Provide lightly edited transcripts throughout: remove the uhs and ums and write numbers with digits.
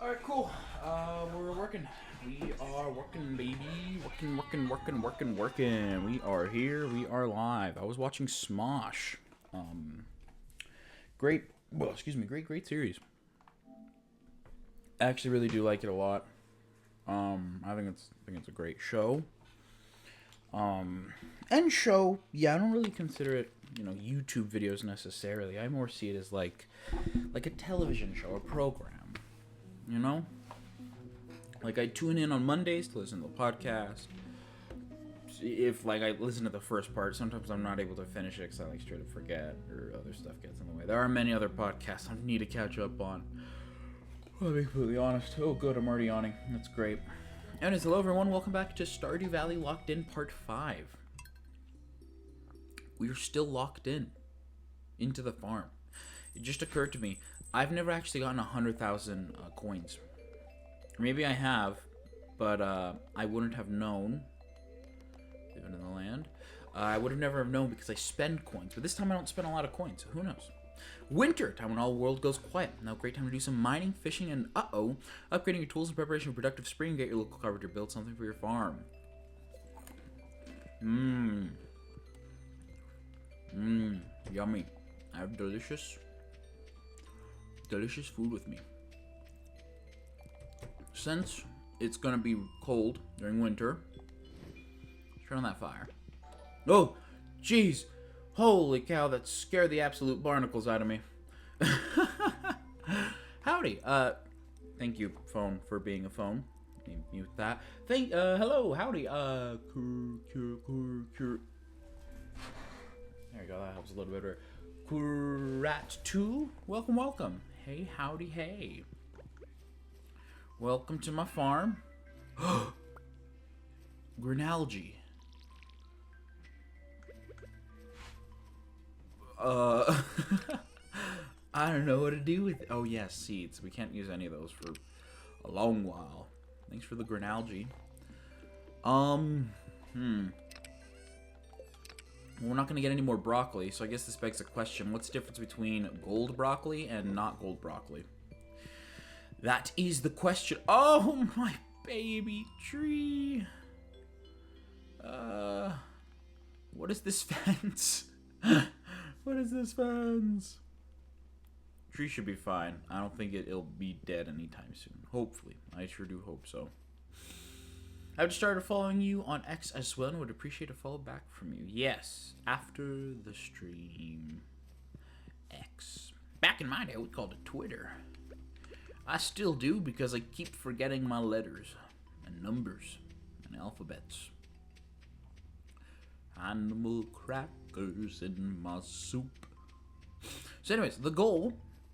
Alright, cool. We're working. We are working, baby. Working. We are here. We are live. I was watching Smosh. Great. Well, excuse me. Great series. I actually really do like it a lot. I think it's a great show. And show. Yeah, I don't really consider it, YouTube videos necessarily. I more see it as like a television show, a program. You know? Like, I tune in on Mondays to listen to the podcast. If, I listen to the first part, sometimes I'm not able to finish it because I, straight up forget or other stuff gets in the way. There are many other podcasts I need to catch up on. I'll be completely honest. Oh, good, I'm already yawning. That's great. Anyways, hello, everyone. Welcome back to Stardew Valley Locked In Part 5. We are still locked into the farm. It just occurred to me, I've never actually gotten 100,000 coins. Maybe I have, but I wouldn't have known. Living in the land. I would have never have known because I spend coins. But this time I don't spend a lot of coins, so who knows? Winter, time when all the world goes quiet. Now great time to do some mining, fishing, and upgrading your tools in preparation for productive spring. Get your local carpenter to build something for your farm. Yummy. I have delicious food with me. Since it's gonna be cold during winter, turn on that fire. Oh, jeez. Holy cow, that scared the absolute barnacles out of me. Howdy. Thank you, phone, for being a phone. Let me mute that. Hello, howdy. There you go, that helps a little bit. Kurat2, welcome. Hey, howdy, hey. Welcome to my farm. Grenalgy. I don't know what to do with it. Oh, yes, seeds. We can't use any of those for a long while. Thanks for the Grenalgy. We're not going to get any more broccoli, so I guess this begs the question, what's the difference between gold broccoli and not gold broccoli? That is the question. Oh, my baby tree. What is this fence? What is this fence? Tree should be fine. I don't think it'll be dead anytime soon. Hopefully. I sure do hope so. I've just started following you on X as well and would appreciate a follow back from you. Yes, after the stream. X. Back in my day, we called it Twitter. I still do because I keep forgetting my letters and numbers and alphabets. Animal crackers in my soup. So anyways, the goal,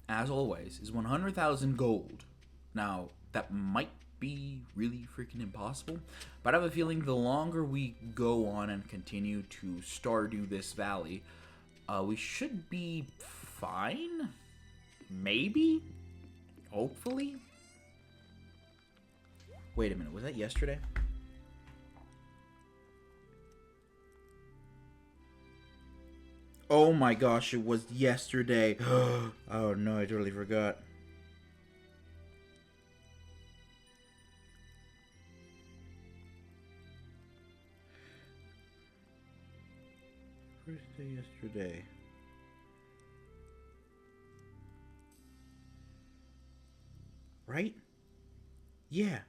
as always, is 100,000 gold. Now, that might be really freaking impossible, but I have a feeling the longer we go on and continue to Stardew this valley, we should be fine? Maybe? Hopefully? Wait a minute, was that yesterday? Oh my gosh, it was yesterday. Oh no, I totally forgot. First day yesterday. Right? Yeah.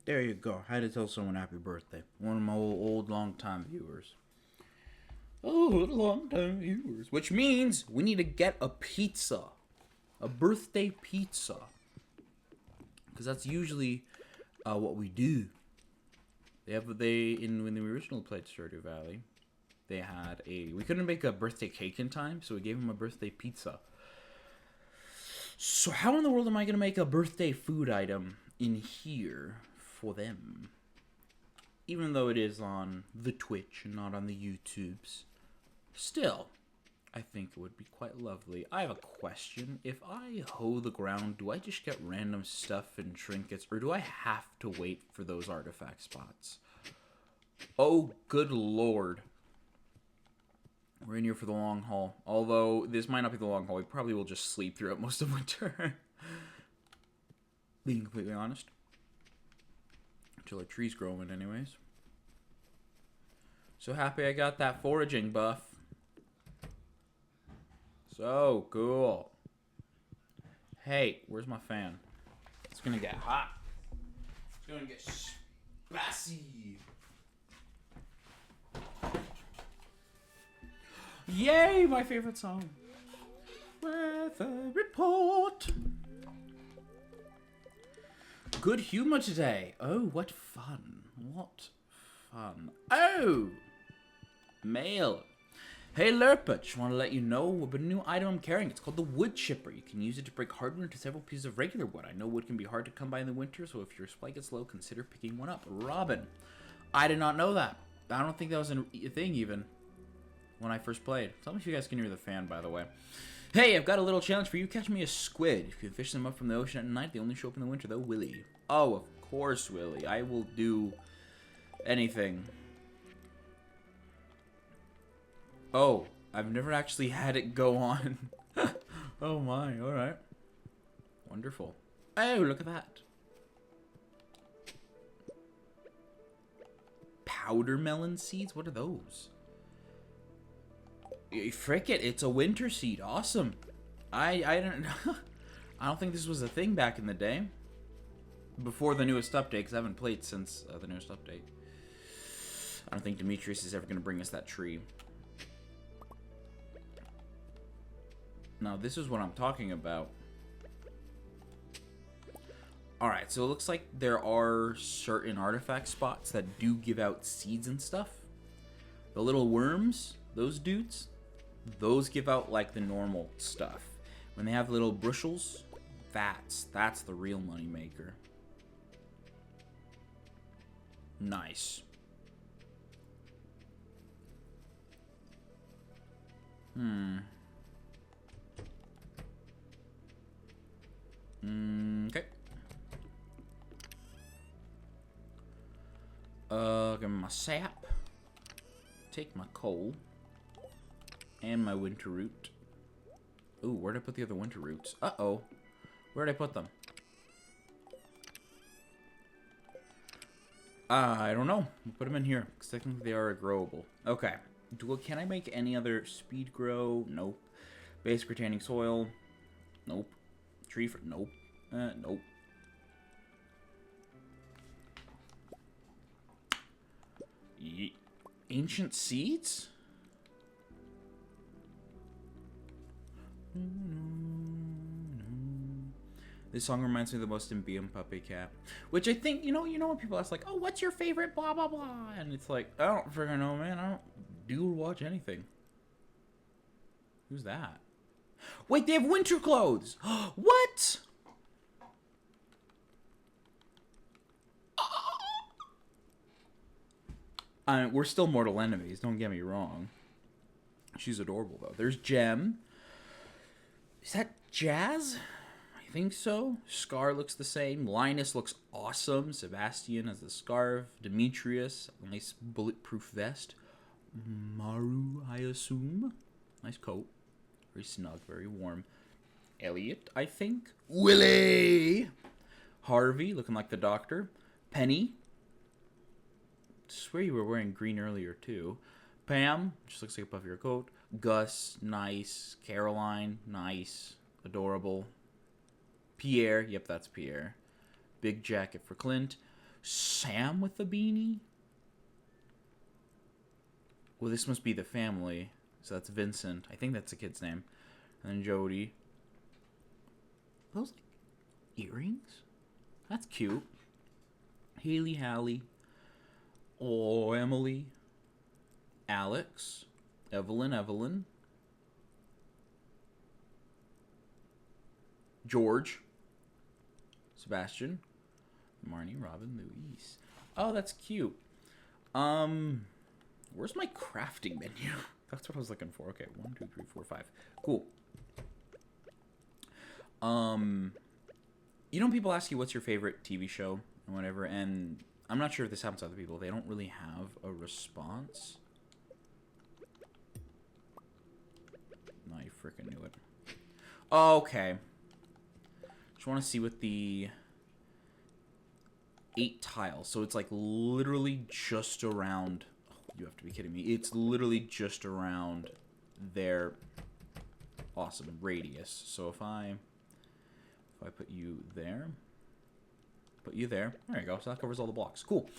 There you go. I had to tell someone happy birthday. One of my old long-time viewers. Oh, long-time viewers. Which means we need to get a pizza. A birthday pizza. Because that's usually what we do. When we originally played Stardew Valley, we couldn't make a birthday cake in time, so we gave him a birthday pizza. So how in the world am I going to make a birthday food item in here for them? Even though it is on the Twitch and not on the YouTubes. Still, I think it would be quite lovely. I have a question. If I hoe the ground, do I just get random stuff and trinkets, or do I have to wait for those artifact spots? Oh, good lord. We're in here for the long haul. Although, this might not be the long haul. We probably will just sleep throughout most of winter. Being completely honest. Until our trees grow in anyways. So happy I got that foraging buff. So cool. Hey, where's my fan? It's gonna get hot. It's gonna get spicy. Yay, my favorite song. Weather report. Good humor today. Oh, what fun. What fun. Oh! Mail. Hey Lerpa, just want to let you know about a new item I'm carrying. It's called the Wood Chipper. You can use it to break hardwood into several pieces of regular wood. I know wood can be hard to come by in the winter, so if your supply gets low, consider picking one up. Robin. I did not know that. I don't think that was a thing even when I first played. Tell me if you guys can hear the fan, by the way. Hey, I've got a little challenge for you. Catch me a squid. If you can fish them up from the ocean at night, they only show up in the winter, though. Willie. Oh, of course, Willie. I will do anything. Oh, I've never actually had it go on. Oh my, alright. Wonderful. Oh, look at that. Powder melon seeds? What are those? Frick it, it's a winter seed. Awesome. I don't I don't think this was a thing back in the day. Before the newest update, because I haven't played since the newest update. I don't think Demetrius is ever going to bring us that tree. Now, this is what I'm talking about. Alright, so it looks like there are certain artifact spots that do give out seeds and stuff. The little worms, those dudes, those give out like the normal stuff. When they have little bushels, that's the real money maker. Nice. Okay. Give me my sap. Take my coal. And my winter root. Ooh, where'd I put the other winter roots? Uh-oh. Where'd I put them? I don't know. We'll put them in here, because technically they are growable. Okay. Can I make any other speed grow? Nope. Basic retaining soil? Nope. Tree for... Nope. Nope. Ancient seeds? This song reminds me of the most Imbium Puppy Cat. Which I think, you know when people ask like, oh, what's your favorite blah blah blah? And it's like, I don't freaking know, man. I don't do or watch anything. Who's that? Wait, they have winter clothes! What? We're still mortal enemies, don't get me wrong. She's adorable, though. There's Gem. Is that Jazz? I think so. Scar looks the same. Linus looks awesome. Sebastian has the scarf. Demetrius, a nice bulletproof vest. Maru, I assume. Nice coat. Very snug, very warm. Elliot, I think. Willie! Harvey, looking like the doctor. Penny. I swear you were wearing green earlier, too. Pam, just looks like a puffier coat. Gus, nice. Caroline, nice. Adorable. Pierre, yep, that's Pierre. Big jacket for Clint. Sam with the beanie? Well, this must be the family. So that's Vincent. I think that's the kid's name. And then Jody. Are those like earrings? That's cute. Haley, Hallie. Oh, Emily. Alex. Evelyn. George. Sebastian. Marnie, Robin, Louise. Oh, that's cute. Where's my crafting menu? That's what I was looking for. Okay, 1, 2, 3, 4, 5. Cool. You know, people ask you what's your favorite TV show and whatever, and I'm not sure if this happens to other people. They don't really have a response. No, you freaking knew it. Okay. Just want to see what the 8 tiles. So it's like literally just around. Oh, you have to be kidding me. It's literally just around their awesome radius. So if I put you there, there you go. So that covers all the blocks. Cool.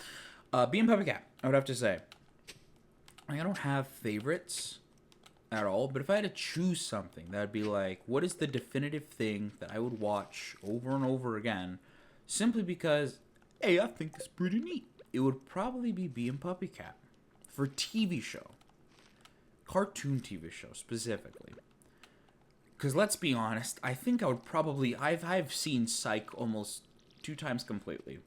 Being Puppy Cat, I would have to say, I don't have favorites at all, but if I had to choose something, that would be like, what is the definitive thing that I would watch over and over again, simply because, hey, I think it's pretty neat. It would probably be Being Puppy Cat for TV show, cartoon TV show specifically. Because let's be honest, I think I would probably, I've seen Psych almost 2 times completely.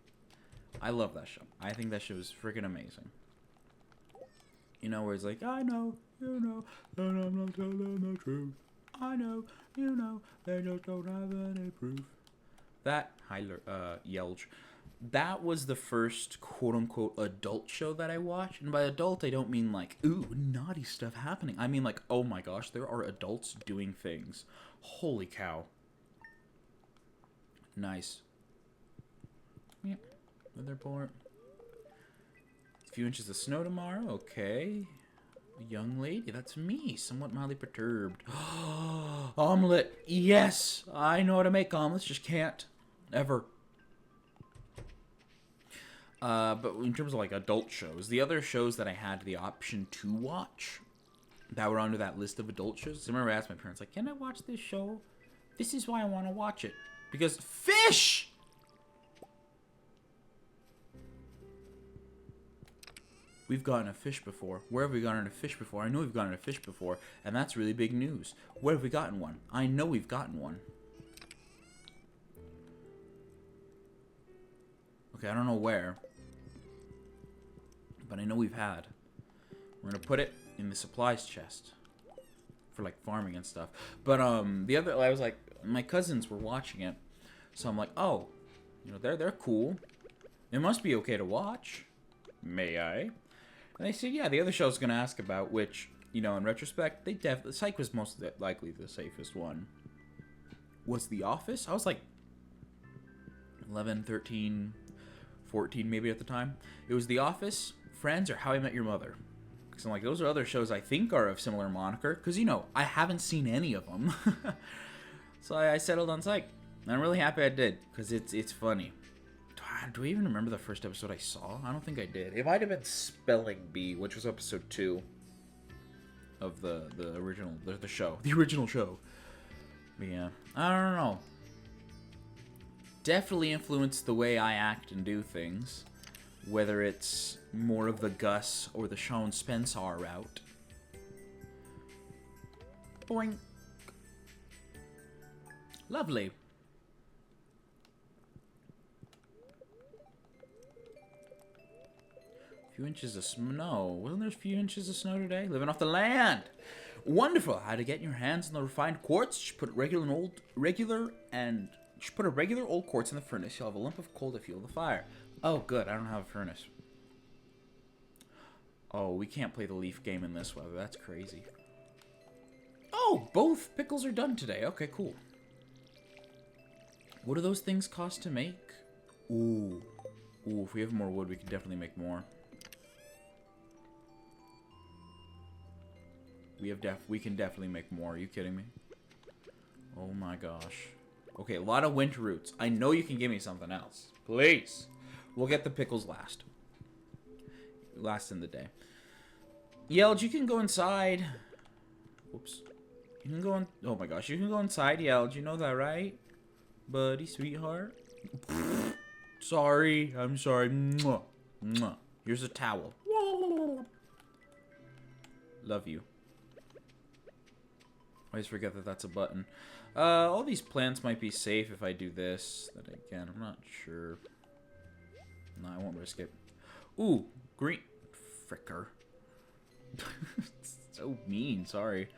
I love that show. I think that show is freaking amazing. You know, where it's like, I know, you know, and I'm not telling the truth. I know, you know, they just don't have any proof. That, Yelge. That was the first quote-unquote adult show that I watched. And by adult, I don't mean like, ooh, naughty stuff happening. I mean like, oh my gosh, there are adults doing things. Holy cow. Nice. Yeah, weatherport. A few inches of snow tomorrow. Okay. A young lady. That's me. Somewhat mildly perturbed. Omelet. Yes. I know how to make omelets. Just can't. Ever. But in terms of like adult shows, the other shows that I had the option to watch that were under that list of adult shows. I remember I asked my parents, like, can I watch this show? This is why I want to watch it. Because fish! We've gotten a fish before. Where have we gotten a fish before? I know we've gotten a fish before, and that's really big news. Where have we gotten one? I know we've gotten one. Okay, I don't know where, but I know we've had. We're gonna put it in the supplies chest for like farming and stuff. But the other, I was like, my cousins were watching it, so I'm like, oh, you know, they're cool. It must be okay to watch. May I? And they said, yeah, the other show's gonna ask about, which, you know, in retrospect, they definitely, Psych was most likely the safest one. Was The Office? I was like 11, 13, 14 maybe at the time. It was The Office, Friends, or How I Met Your Mother. Because I'm like, those are other shows I think are of similar moniker. Because, you know, I haven't seen any of them. So I settled on Psych. And I'm really happy I did. Because it's funny. Do I even remember the first episode I saw? I don't think I did. It might have been Spelling Bee, which was episode 2 of the original, the show. The original show. But yeah, I don't know. Definitely influenced the way I act and do things. Whether it's more of the Gus or the Sean Spencer route. Boing. Lovely. Few inches of snow. Wasn't there a few inches of snow today? Living off the land. Wonderful. How to get your hands on the refined quartz? Just put a regular old quartz in the furnace. You'll have a lump of coal to fuel the fire. Oh, good. I don't have a furnace. Oh, we can't play the leaf game in this weather. That's crazy. Oh, both pickles are done today. Okay, cool. What do those things cost to make? Ooh. Ooh, if we have more wood, we can definitely make more. We can definitely make more. Are you kidding me? Oh my gosh. Okay, a lot of winter roots. I know you can give me something else. Please. We'll get the pickles last. Last in the day. Yelge, you can go inside. Whoops. You can go in. Oh my gosh, you can go inside, Yelge. You know that, right? Buddy, sweetheart. Sorry. I'm sorry. Mwah. Mwah. Here's a towel. Love you. I always forget that that's a button. All these plants might be safe if I do this. Then again, I'm not sure. No, I won't risk it. Ooh, green. Fricker. So mean, sorry.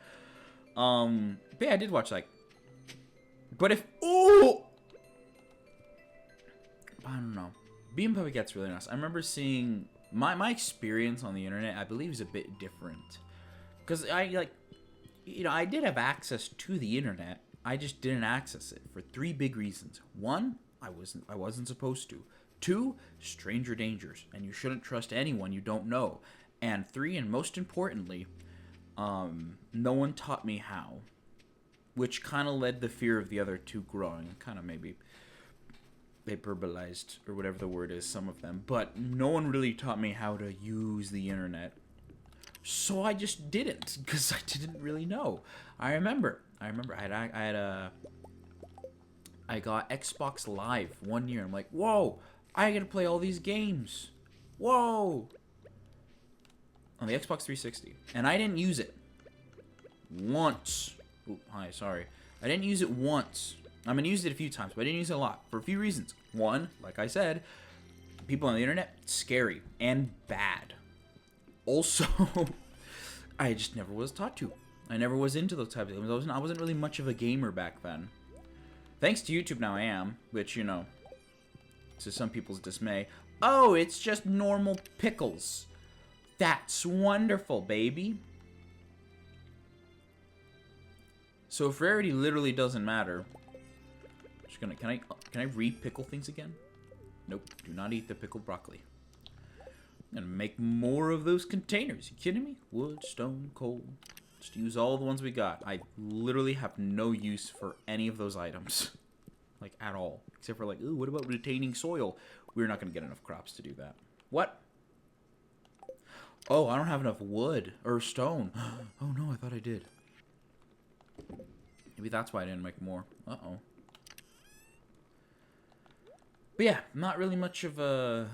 But yeah, I did watch, like... But if... Oh! I don't know. Being Puppy Cat's really nice. I remember seeing... My experience on the internet, I believe, is a bit different. Because I, like... You know, I did have access to the internet. I just didn't access it for 3 big reasons. 1, I wasn't supposed to. 2, stranger dangers, and you shouldn't trust anyone you don't know. And 3, and most importantly, no one taught me how, which kind of led the fear of the other 2 growing. Kind of maybe hyperbolized, or whatever the word is, some of them. But no one really taught me how to use the internet. So I just didn't, because I didn't really know. I remember I got Xbox Live one year. I'm like, whoa, I get to play all these games. Whoa. On the Xbox 360. And I didn't use it once. Ooh, hi, sorry. I didn't use it once. I mean, I used it a few times, but I didn't use it a lot. For a few reasons. 1, like I said, people on the internet, scary and bad. Also, I just never was taught to. I never was into those types of things. I wasn't really much of a gamer back then. Thanks to YouTube now I am, which, you know, to some people's dismay. Oh, it's just normal pickles. That's wonderful, baby. So if rarity literally doesn't matter, just gonna can I re-pickle things again? Nope, do not eat the pickled broccoli. I'm gonna make more of those containers. You kidding me? Wood, stone, coal. Just use all the ones we got. I literally have no use for any of those items. Like, at all. Except for, like, ooh, what about retaining soil? We're not gonna get enough crops to do that. What? Oh, I don't have enough wood. Or stone. Oh no, I thought I did. Maybe that's why I didn't make more. Uh-oh. But yeah, not really much of a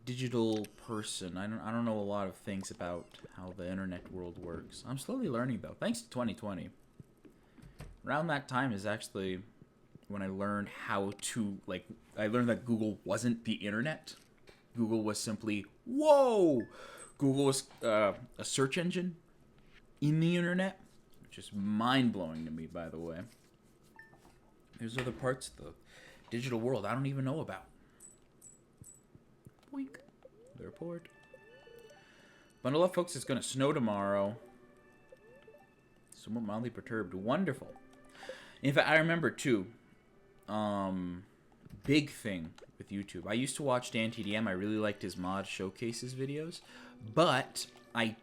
digital person. I don't know a lot of things about how the internet world works. I'm slowly learning though. Thanks to 2020. Around that time is actually when I learned how to, like, I learned that Google wasn't the internet. Google was simply, whoa! Google was a search engine in the internet, which is mind-blowing to me, by the way. There's other parts of the digital world I don't even know about. Boink. The report. Bundle up, folks. It's going to snow tomorrow. Somewhat mildly perturbed. Wonderful. In fact, I remember, too, big thing with YouTube. I used to watch Dan TDM. I really liked his mod showcases videos. But I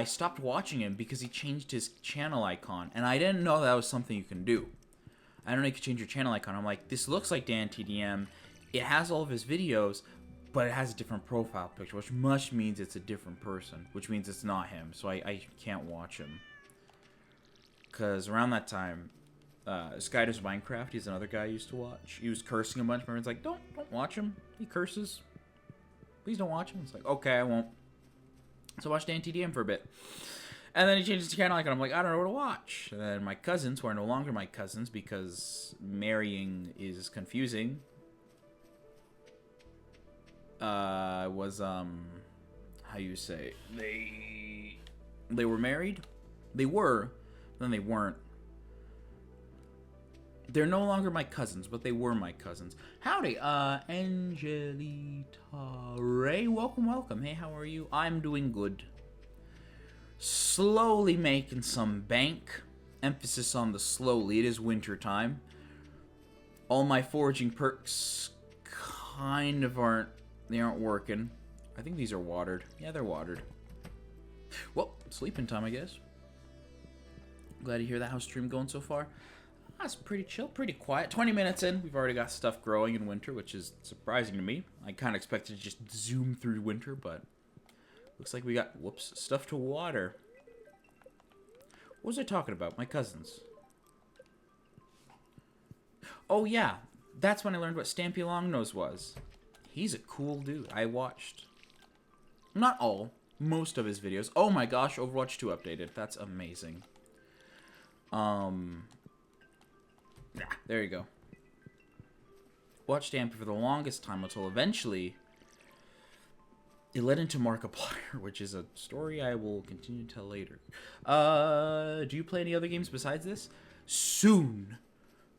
stopped watching him because he changed his channel icon. And I didn't know that was something you can do. I don't know, you can change your channel icon. I'm like, this looks like Dan TDM. It has all of his videos, but it has a different profile picture, which much means it's a different person, which means it's not him. So I can't watch him. Because around that time, Sky Does Minecraft, he's another guy I used to watch. He was cursing a bunch. My friend's like, don't watch him. He curses. Please don't watch him. It's like, okay, I won't. So I watched Dan TDM for a bit. And then he changed his channel icon. I'm like, I don't know what to watch. And then my cousins, who are no longer my cousins because marrying is confusing, was, how you say, they were married? They were, then they weren't. They're no longer my cousins, but they were my cousins. Howdy, Angelita Ray, welcome. Hey, how are you? I'm doing good. Slowly making some bank. Emphasis on the slowly. It is winter time. All my foraging perks kind of aren't working. I think these are watered. Yeah, they're watered. Well, sleeping time, I guess. Glad to hear that. How's stream going so far? That's pretty chill, pretty quiet. 20 minutes in, we've already got stuff growing in winter, which is surprising to me. I kind of expected to just zoom through winter, but looks like we got, whoops, stuff to water. What was I talking about? My cousins. Oh, yeah. That's when I learned what Stampy Longnose was. He's a cool dude. I watched, not all, most of his videos. Oh my gosh, Overwatch 2 updated. That's amazing. Yeah, there you go. Watched Stampy for the longest time until eventually it led into Markiplier, which is a story I will continue to tell later. Do you play any other games besides this? Soon.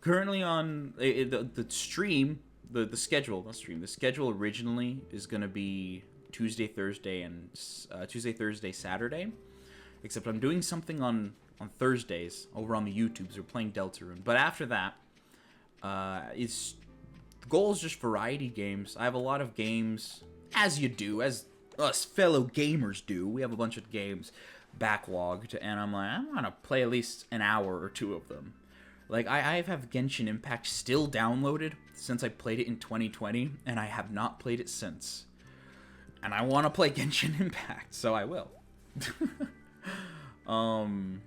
Currently on the stream, the schedule, not stream, the schedule originally is going to be Tuesday, Thursday, and Tuesday, Thursday, Saturday. Except I'm doing something on Thursdays over on the YouTubes. We're playing Deltarune. But after that, the goal is just variety games. I have a lot of games, as you do, as us fellow gamers do. We have a bunch of games backlogged, and I'm like, I want to play at least an hour or two of them. Like, I have Genshin Impact still downloaded since I played it in 2020, and I have not played it since. And I want to play Genshin Impact, so I will. We're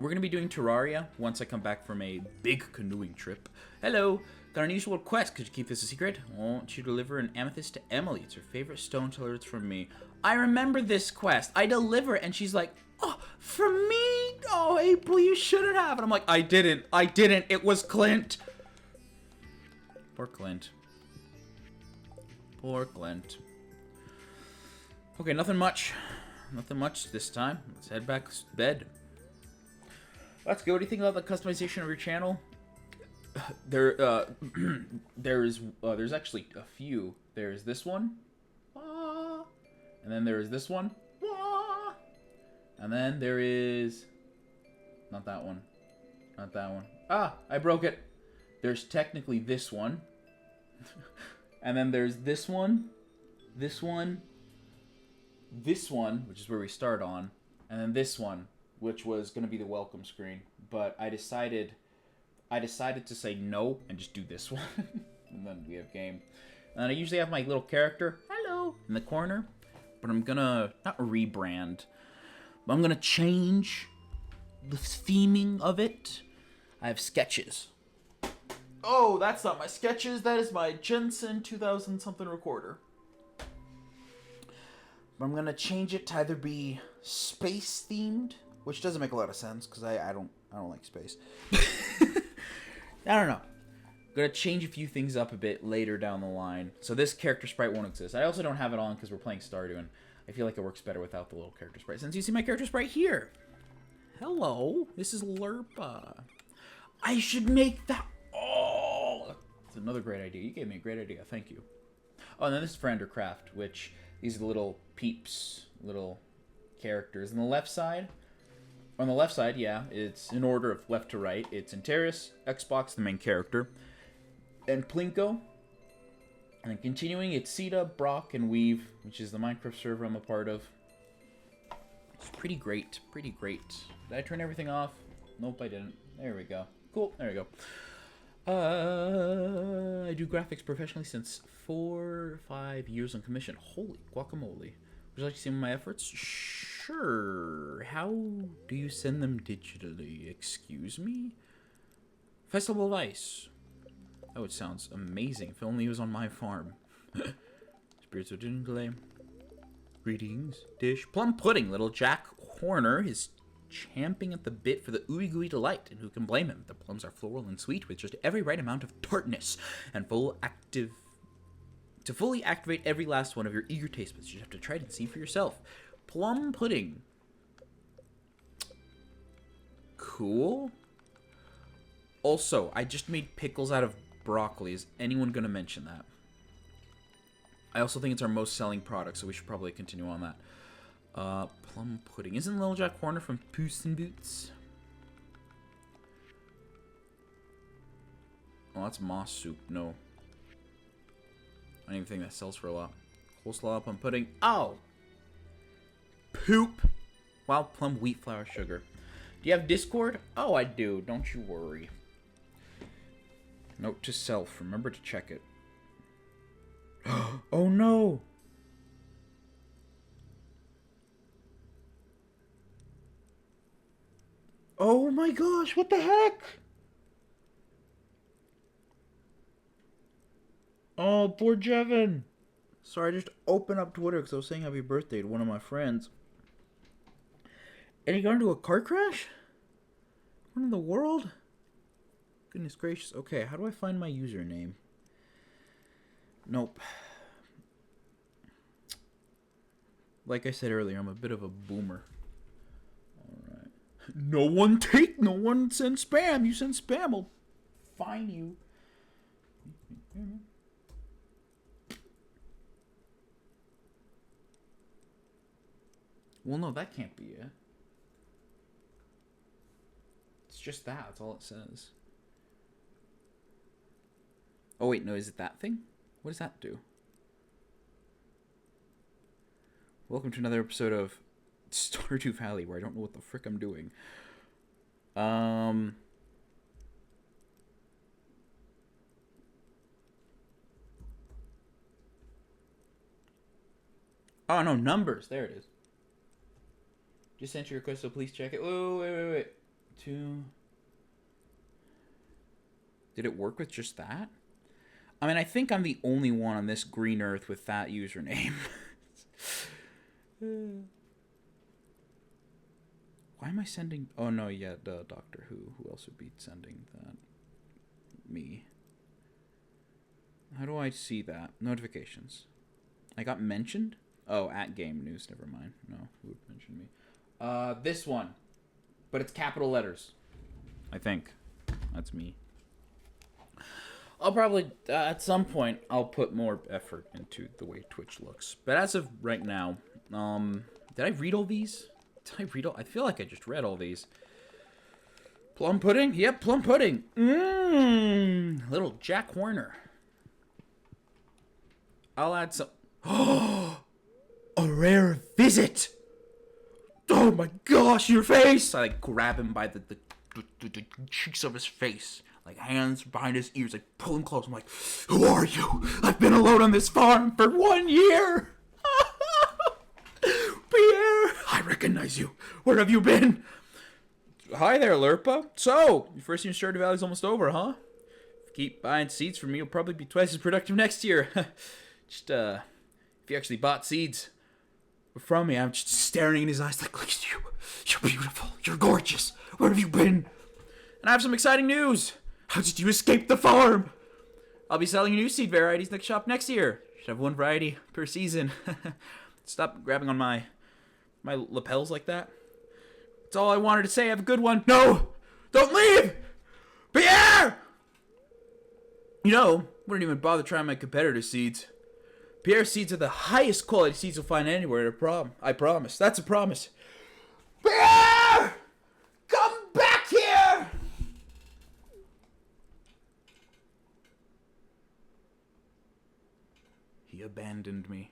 going to be doing Terraria once I come back from a big canoeing trip. Hello, got an unusual request. Could you keep this a secret? I want you to deliver an amethyst to Emily. It's her favorite stone to learn from me. I remember this quest. I deliver it, and she's like, oh, from me? Oh, April, you shouldn't have. And I'm like, I didn't. It was Clint. Poor Clint. Poor Clint. Okay, nothing much. Nothing much this time. Let's head back to bed. Let's go. What do you think about the customization of your channel? There's actually a few. There's this one. And then there is this one. And then there is... Not that one. Not that one. Ah! I broke it! There's technically this one. And then there's this one. This one. This one, which is where we start on. And then this one, which was going to be the welcome screen. But I decided to say no and just do this one. And then we have game. And I usually have my little character, hello, in the corner. But I'm going to, not rebrand, but I'm going to change the theming of it. I have sketches. Oh, that's not my sketches. That is my Jensen 2000-something recorder. But I'm going to change it to either be space-themed, which doesn't make a lot of sense, because I don't like space. I don't know. I'm going to change a few things up a bit later down the line. So this character sprite won't exist. I also don't have it on because we're playing Stardew, and I feel like it works better without the little character sprite. Since you see my character sprite here. Hello. This is Lerpa. I should make that... Oh! That's another great idea. You gave me a great idea. Thank you. Oh, and then this is for Endercraft, which... These are the little peeps, little characters. On the left side, yeah, it's in order of left to right. It's Antares, Xbox, the main character, and Plinko. And then continuing, it's Sita, Brock, and Weave, which is the Minecraft server I'm a part of. It's pretty great, pretty great. Did I turn everything off? Nope, I didn't. There we go. Cool, there we go. I do graphics professionally since 4 or 5 years on commission. Holy guacamole. Would you like to see my efforts? Sure. How do you send them digitally? Excuse me? Festival of Ice. Oh, it sounds amazing. If only it was on my farm. Spirits of Dingley. Greetings. Dish. Plum pudding. Little Jack Horner is champing at the bit for the ooey gooey delight, and who can blame him? The plums are floral and sweet with just every right amount of tartness and to fully activate every last one of your eager taste buds. You just have to try it and see for yourself. Plum pudding. Cool. Also, I just made pickles out of broccoli. Is anyone going to mention that? I also think it's our most selling product, so we should probably continue on that. Plum pudding. Isn't Little Jack Horner from Puss in Boots? Oh, that's moss soup. No. I don't even think that sells for a lot. Coleslaw, plum pudding. Oh! Poop! Wild plum wheat flour sugar. Do you have Discord? Oh, I do. Don't you worry. Note to self. Remember to check it. Oh no! Oh my gosh, what the heck? Oh, poor Jevin. Sorry, I just opened up Twitter because I was saying happy birthday to one of my friends. And he got into a car crash? What in the world? Goodness gracious. Okay, how do I find my username? Nope. like I said earlier, I'm a bit of a boomer. Alright. No one send spam. You send spam, I'll fine you. Well, no, that can't be it. It's just that. That's all it says. Oh, wait, no, is it that thing? What does that do? Welcome to another episode of Stardew Valley, where I don't know what the frick I'm doing. Oh, no, numbers. There it is. Just sent your request, so please check it. Whoa, wait. Did it work with just that? I mean, I think I'm the only one on this green earth with that username. Why am I sending... Oh, no, yeah, Doctor Who. Who else would be sending that? Me. How do I see that? Notifications. I got mentioned? Oh, at Game News. Never mind. No, who would mention me? This one. But it's capital letters. I think. That's me. I'll probably, at some point, I'll put more effort into the way Twitch looks. But as of right now, did I read all these? I feel like I just read all these. Plum pudding? Yep, plum pudding. Little Jack Horner. I'll add some. Oh, a rare visit. Oh my gosh, your face! I like grab him by the cheeks of his face. Like, hands behind his ears, like, pull him close. I'm like, who are you? I've been alone on this farm for 1 year! Pierre! I recognize you. Where have you been? Hi there, Lurpa. So, your first year in Stardew Valley is almost over, huh? Keep buying seeds from me, you'll probably be twice as productive next year. Just, if you actually bought seeds from me, I'm just staring in his eyes like, look at you. You're beautiful. You're gorgeous. Where have you been? And I have some exciting news. How did you escape the farm? I'll be selling new seed varieties in the shop next year. Should have one variety per season. Stop grabbing on my lapels like that. That's all I wanted to say. Have a good one. No! Don't leave! Pierre! You know, wouldn't even bother trying my competitor seeds. Pierre seeds are the highest quality seeds you'll find anywhere. I promise. That's a promise. Pierre! Come back here! He abandoned me.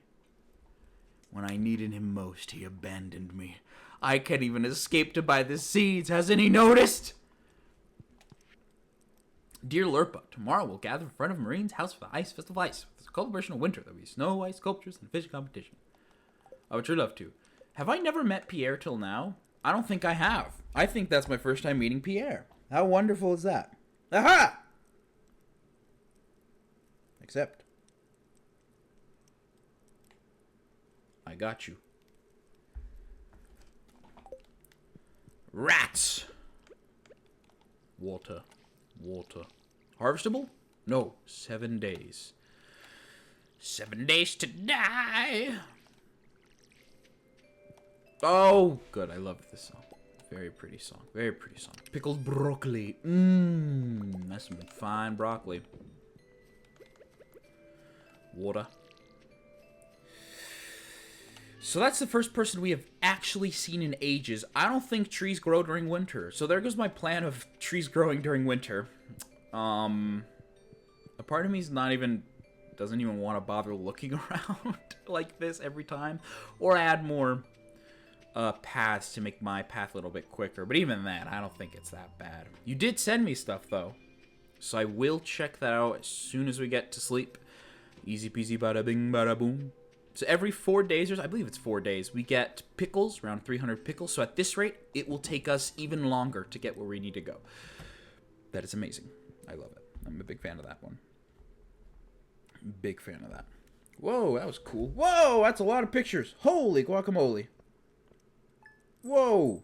When I needed him most, he abandoned me. I can't even escape to buy the seeds. Hasn't he noticed? Dear Lurpa, tomorrow we'll gather in front of Marine's house for the Ice Festival Ice. It's a celebration of winter. There'll be snow, ice sculptures, and fish competition. I would sure love to. Have I never met Pierre till now? I don't think I have. I think that's my first time meeting Pierre. How wonderful is that? Aha! Except, I got you. Rats! Water. Harvestable? No, 7 days. 7 days to die! Oh, good. I love this song. Very pretty song. Very pretty song. Pickled broccoli. That's some fine broccoli. Water. So that's the first person we have actually seen in ages. I don't think trees grow during winter. So there goes my plan of trees growing during winter. A part of me doesn't even want to bother looking around like this every time. Or add more paths to make my path a little bit quicker. But even that, I don't think it's that bad. You did send me stuff, though. So I will check that out as soon as we get to sleep. Easy peasy bada bing bada boom. So every 4 days, I believe it's 4 days, we get pickles, around 300 pickles. So at this rate, it will take us even longer to get where we need to go. That is amazing. I love it. I'm a big fan of that one. Big fan of that. Whoa, that was cool. Whoa, that's a lot of pictures. Holy guacamole. Whoa.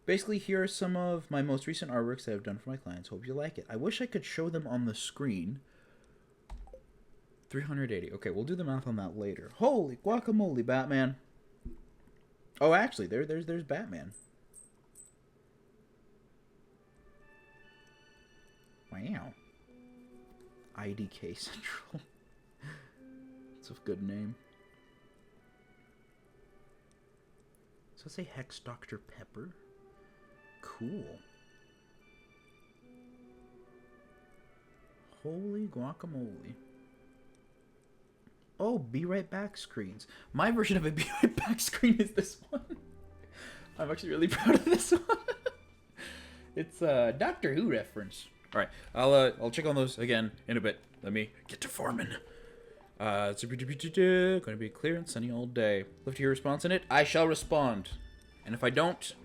Basically, here are some of my most recent artworks that I've done for my clients. Hope you like it. I wish I could show them on the screen. 380. Okay, we'll do the math on that later. Holy guacamole, Batman. Oh, actually, there's Batman. Wow. IDK Central. It's a good name. So let's say Hex Dr. Pepper. Cool. Holy guacamole. Oh, be right back screens. My version of a be right back screen is this one. I'm actually really proud of this one. It's a Doctor Who reference. All right, I'll check on those again in a bit. Let me get to farming. It's going to be clear and sunny all day. Live to hear response in it. I shall respond, and if I don't,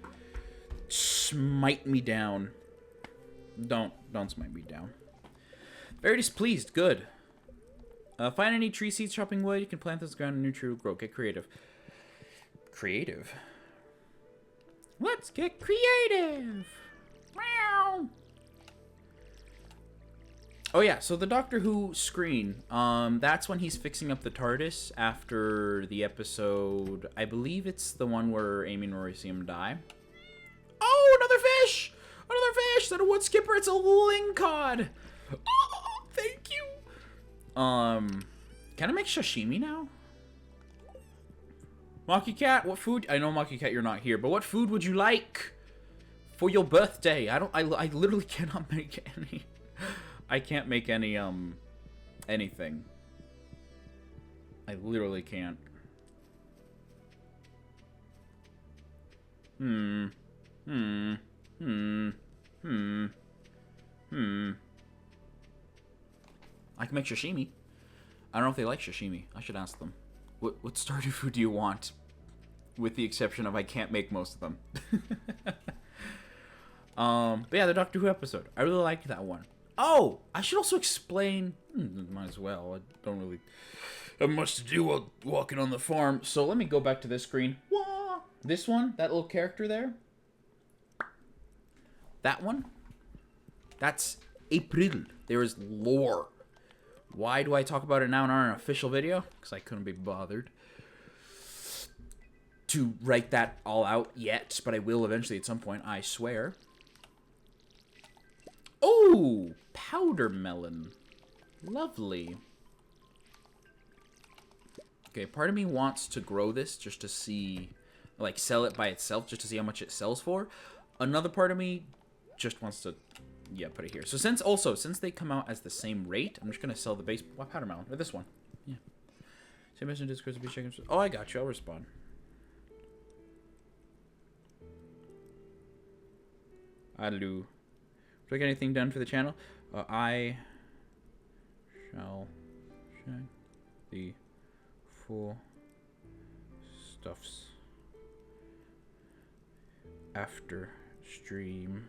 smite me down. Don't smite me down. Very displeased. Good. Find any tree seeds, chopping wood. You can plant this ground and new tree will grow. Get creative. Creative. Let's get creative. Meow. Oh yeah, so the Doctor Who screen, that's when he's fixing up the TARDIS after the episode, I believe it's the one where Amy and Rory see him die. Oh, another fish! Another fish! Is that a wood skipper? It's a lingcod! Oh, thank you! Can I make sashimi now? Monkey Cat, what food? I know, Monkey Cat, you're not here, but what food would you like for your birthday? I literally cannot make any... I can't make any, anything. I literally can't. I can make sashimi. I don't know if they like sashimi. I should ask them. What Stardew food do you want? With the exception of I can't make most of them. But yeah, the Doctor Who episode. I really liked that one. Oh, I should also explain. Might as well. I don't really have much to do while walking on the farm. So let me go back to this screen. Wah! This one, that little character there. That one. That's April. There is lore. Why do I talk about it now in our official video? Because I couldn't be bothered to write that all out yet, but I will eventually at some point, I swear. Oh, powder melon. Lovely. Okay, part of me wants to grow this just to see, like, sell it by itself, just to see how much it sells for. Another part of me just wants to, yeah, put it here. So since they come out as the same rate, I'm just going to sell the base powder melon, or this one. Yeah. Same message in Discord to be checking. Oh, I got you. I'll respond. Hello. Do I get anything done for the channel? I shall check the full stuffs after stream.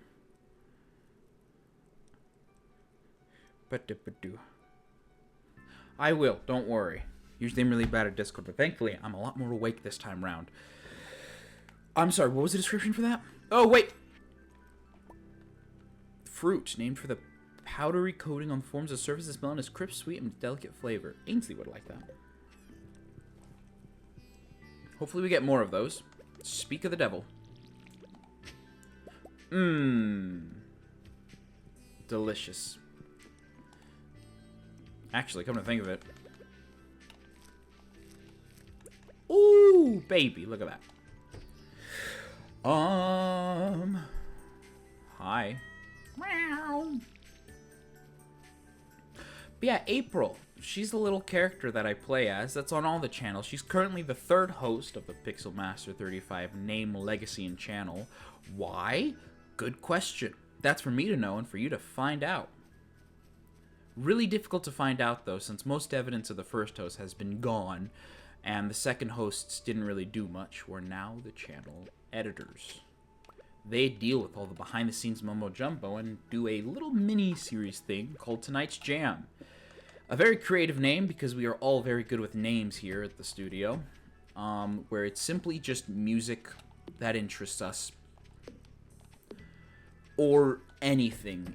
I will, don't worry. Usually I'm really bad at Discord, but thankfully I'm a lot more awake this time round. I'm sorry, what was the description for that? Oh, wait! Fruit, named for the powdery coating on the forms of the surface. This melon is crisp, sweet, and delicate flavor. Ainsley would like that. Hopefully we get more of those. Speak of the devil. Delicious. Actually, come to think of it. Ooh, baby, look at that. Hi. Meow. But yeah, April. She's the little character that I play as. That's on all the channels. She's currently the third host of the Pixel Master 35 name, legacy, and channel. Why? Good question. That's for me to know and for you to find out. Really difficult to find out, though, since most evidence of the first host has been gone, and the second hosts didn't really do much. We're now the channel editors. They deal with all the behind-the-scenes mumbo-jumbo and do a little mini-series thing called Tonight's Jam. A very creative name, because we are all very good with names here at the studio, where it's simply just music that interests us, or anything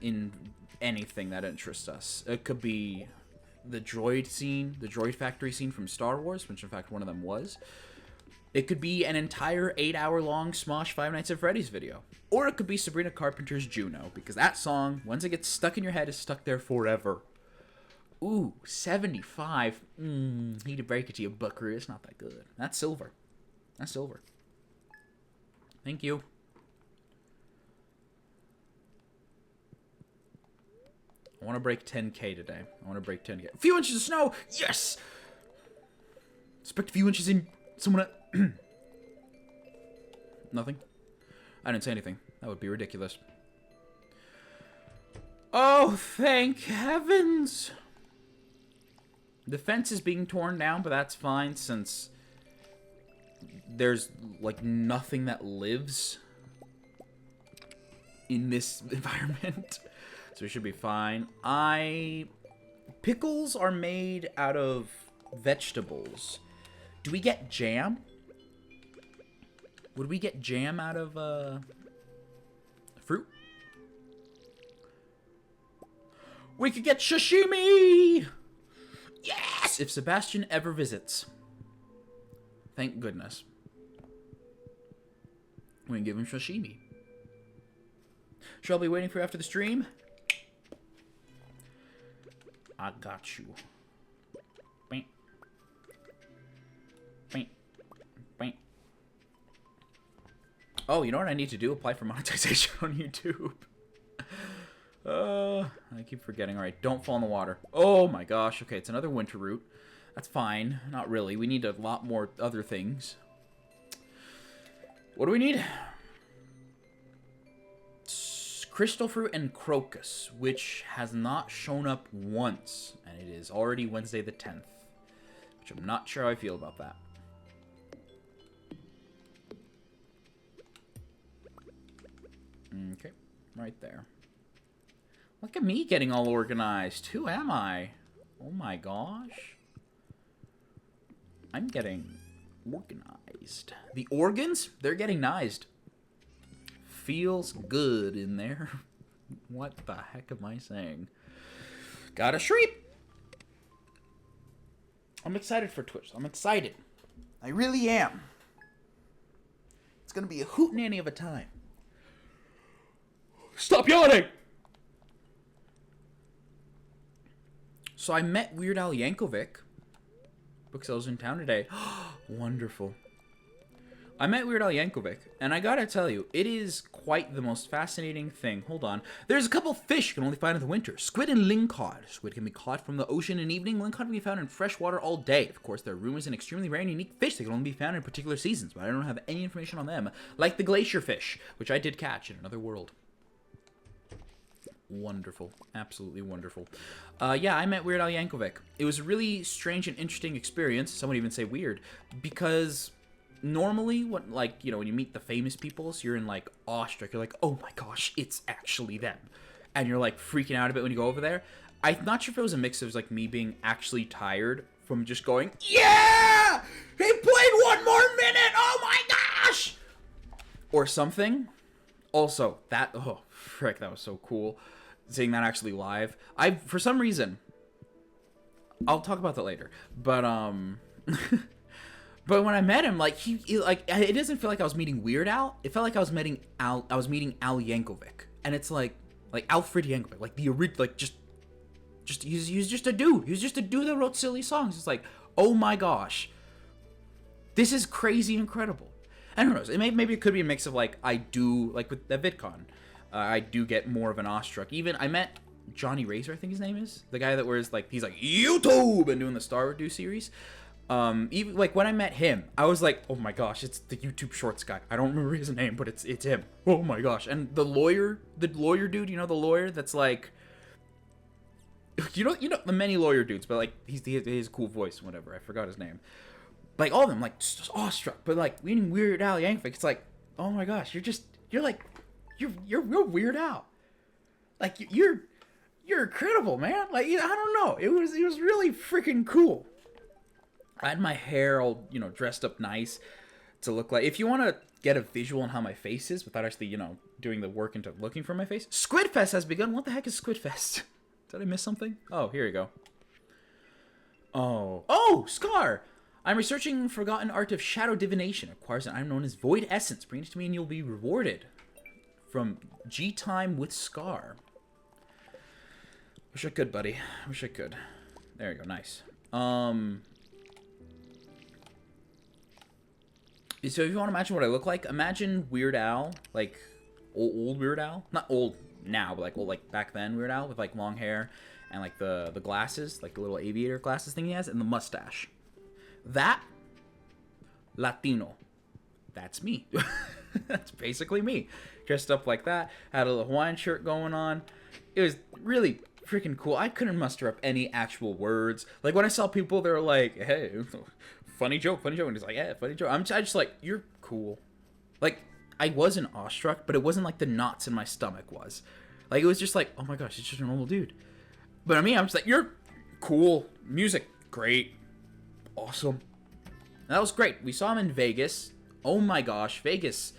that interests us. It could be the droid scene, the droid factory scene from Star Wars, which in fact one of them was. It could be an entire 8-hour-long Smosh Five Nights at Freddy's video. Or it could be Sabrina Carpenter's Juno, because that song, once it gets stuck in your head, is stuck there forever. Ooh, 75. Need to break it to you, buckaroo. It's not that good. That's silver. That's silver. Thank you. I want to break 10K today. I want to break 10K. A few inches of snow! Yes! Expect a few inches in... Someone... Nothing? I didn't say anything. That would be ridiculous. Oh, thank heavens! The fence is being torn down, but that's fine since there's, like, nothing that lives in this environment. So we should be fine. Pickles are made out of vegetables. Do we get jam? Would we get jam out of, fruit? We could get sashimi! Yes! If Sebastian ever visits. Thank goodness. We can give him sashimi. Shall I be waiting for you after the stream? I got you. Bing. Bing. Bing. Oh, you know what I need to do? Apply for monetization on YouTube. I keep forgetting. Alright, don't fall in the water. Oh my gosh. Okay, it's another winter route. That's fine. Not really. We need a lot more other things. What do we need? Crystal fruit and crocus, which has not shown up once. And it is already Wednesday the 10th. Which I'm not sure how I feel about that. Okay, right there. Look at me getting all organized. Who am I? Oh my gosh. I'm getting organized. The organs, they're getting nized. Feels good in there. What the heck am I saying? Got a shriek. I'm excited for Twitch. I'm excited. I really am. It's going to be a hootenanny of a time. Stop yawning! So I met Weird Al Yankovic because I was in town today. Wonderful. I met Weird Al Yankovic, and I gotta tell you, it is quite the most fascinating thing. Hold on. There's a couple fish you can only find in the winter. Squid and lingcod. Squid can be caught from the ocean in the evening. Lingcod can be found in fresh water all day. Of course, there are rumors and extremely rare and unique fish that can only be found in particular seasons, but I don't have any information on them. Like the glacier fish, which I did catch in another world. Wonderful. Absolutely wonderful. Yeah, I met Weird Al Yankovic. It was a really strange and interesting experience. Some would even say weird. Because normally, when, like, you know, when you meet the famous people, so you're in, like, awestruck. You're like, oh my gosh, it's actually them. And you're, like, freaking out a bit when you go over there. I'm not sure if it was a mix of, like, me being actually tired from just going, yeah! He played one more minute! Oh my gosh! Or something. Also, that, oh, frick, that was so cool. Seeing that actually live. For some reason, I'll talk about that later, but but when I met him, like, he like, it doesn't feel like I was meeting Weird Al. It felt like I was meeting Al Yankovic. And it's like Alfred Yankovic, like the original, like, just he's just a dude. He was just a dude that wrote silly songs. It's like, oh my gosh, this is crazy incredible. And who knows, maybe it could be a mix of, like, I do, like, with the VidCon, I do get more of an awestruck. Even, I met Johnny Razor, I think his name is. The guy that wears, like, he's like, YouTube! And doing the Stardew series. Even, like, when I met him, I was like, oh my gosh, it's the YouTube Shorts guy. I don't remember his name, but it's him. Oh my gosh. And the lawyer dude, you know, the lawyer that's like, you know, the many lawyer dudes, but, like, he has a cool voice and whatever. I forgot his name. Like, all of them, like, just awestruck. But, like, meeting Weird Al Yankovic, it's like, oh my gosh, you're Weird Al. Like, you're incredible, man. Like, I don't know. It was really freaking cool. I had my hair all, you know, dressed up nice to look like, if you want to get a visual on how my face is without actually, you know, doing the work into looking for my face, Squidfest has begun. What the heck is Squidfest? Did I miss something? Oh, here you go. Oh, Scar! I'm researching forgotten art of shadow divination. Acquires an item known as Void Essence. Bring it to me and you'll be rewarded. From G Time with Scar. Wish I could, buddy. Wish I could. There you go. Nice. So if you want to imagine what I look like, imagine Weird Al, like old Weird Al. Not old now, but like old, like back then Weird Al with like long hair and like the glasses, like the little aviator glasses thing he has, and the mustache. That Latino. That's me. That's basically me. Dressed up like that, had a little Hawaiian shirt going on. It was really freaking cool. I couldn't muster up any actual words. Like when I saw people, they were like, "Hey, funny joke," and he's like, "Yeah, funny joke." I just like, "You're cool." Like I wasn't awestruck, but it wasn't like the knots in my stomach was. Like it was just like, "Oh my gosh, it's just a normal dude." But I mean, I'm just like, "You're cool." Music, great, awesome. And that was great. We saw him in Vegas. Oh my gosh, Vegas.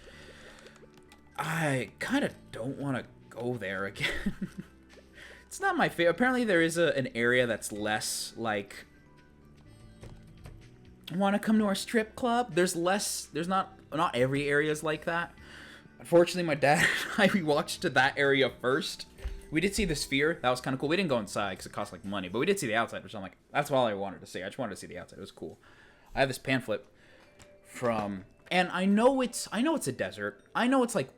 I kind of don't want to go there again. It's not my favorite. Apparently there is an area that's less like, want to come to our strip club? There's not every area is like that. Unfortunately, my dad and I, we walked to that area first. We did see the Sphere. That was kind of cool. We didn't go inside because it cost like money, but we did see the outside, which I'm like, that's all I wanted to see. I just wanted to see the outside. It was cool. I have this pamphlet from, and I know it's a desert. I know it's like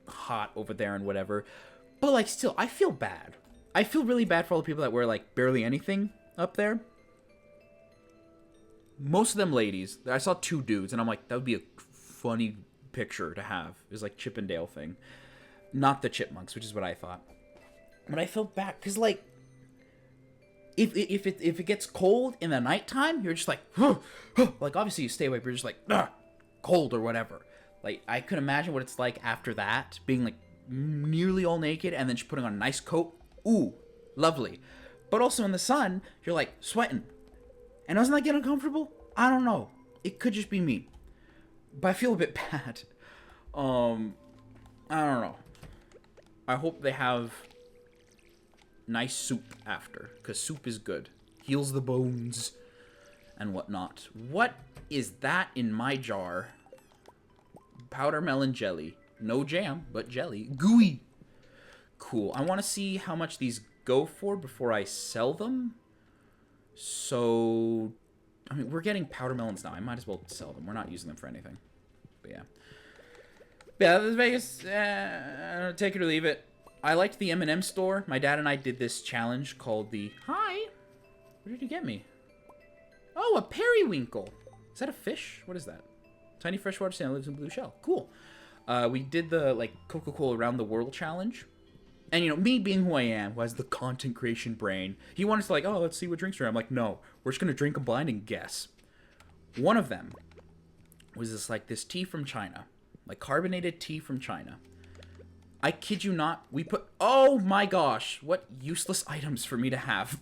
hot over there and whatever, but like still, I feel bad. I feel really bad for all the people that wear like barely anything up there. Most of them ladies. I saw 2 dudes, and I'm like, that would be a funny picture to have. It was like Chippendale thing, not the chipmunks, which is what I thought. But I feel bad because like, if it gets cold in the nighttime, you're just like, like obviously you stay away, but you're just like, cold or whatever. Like I could imagine what it's like after that, being like nearly all naked and then just putting on a nice coat. Ooh, lovely. But also in the sun, you're like sweating. And doesn't that get uncomfortable? I don't know. It could just be me. But I feel a bit bad. I don't know. I hope they have nice soup after, because soup is good. Heals the bones and whatnot. What is that in my jar? Powder melon jelly. No jam, but jelly. Gooey. Cool. I want to see how much these go for before I sell them. So, I mean, we're getting powder melons now. I might as well sell them. We're not using them for anything. But yeah. Yeah, this Vegas, take it or leave it. I liked the M&M store. My dad and I did this challenge called the... Hi! What did you get me? Oh, a periwinkle. Is that a fish? What is that? Tiny freshwater salmon lives in blue shell. Cool. We did the, like, Coca-Cola Around the World challenge. And, you know, me being who I am, who has the content creation brain, he wanted to, like, oh, let's see what drinks are. I'm like, no, we're just going to drink a blind and guess. One of them was this tea from China. Like, carbonated tea from China. I kid you not, we put... Oh, my gosh. What useless items for me to have.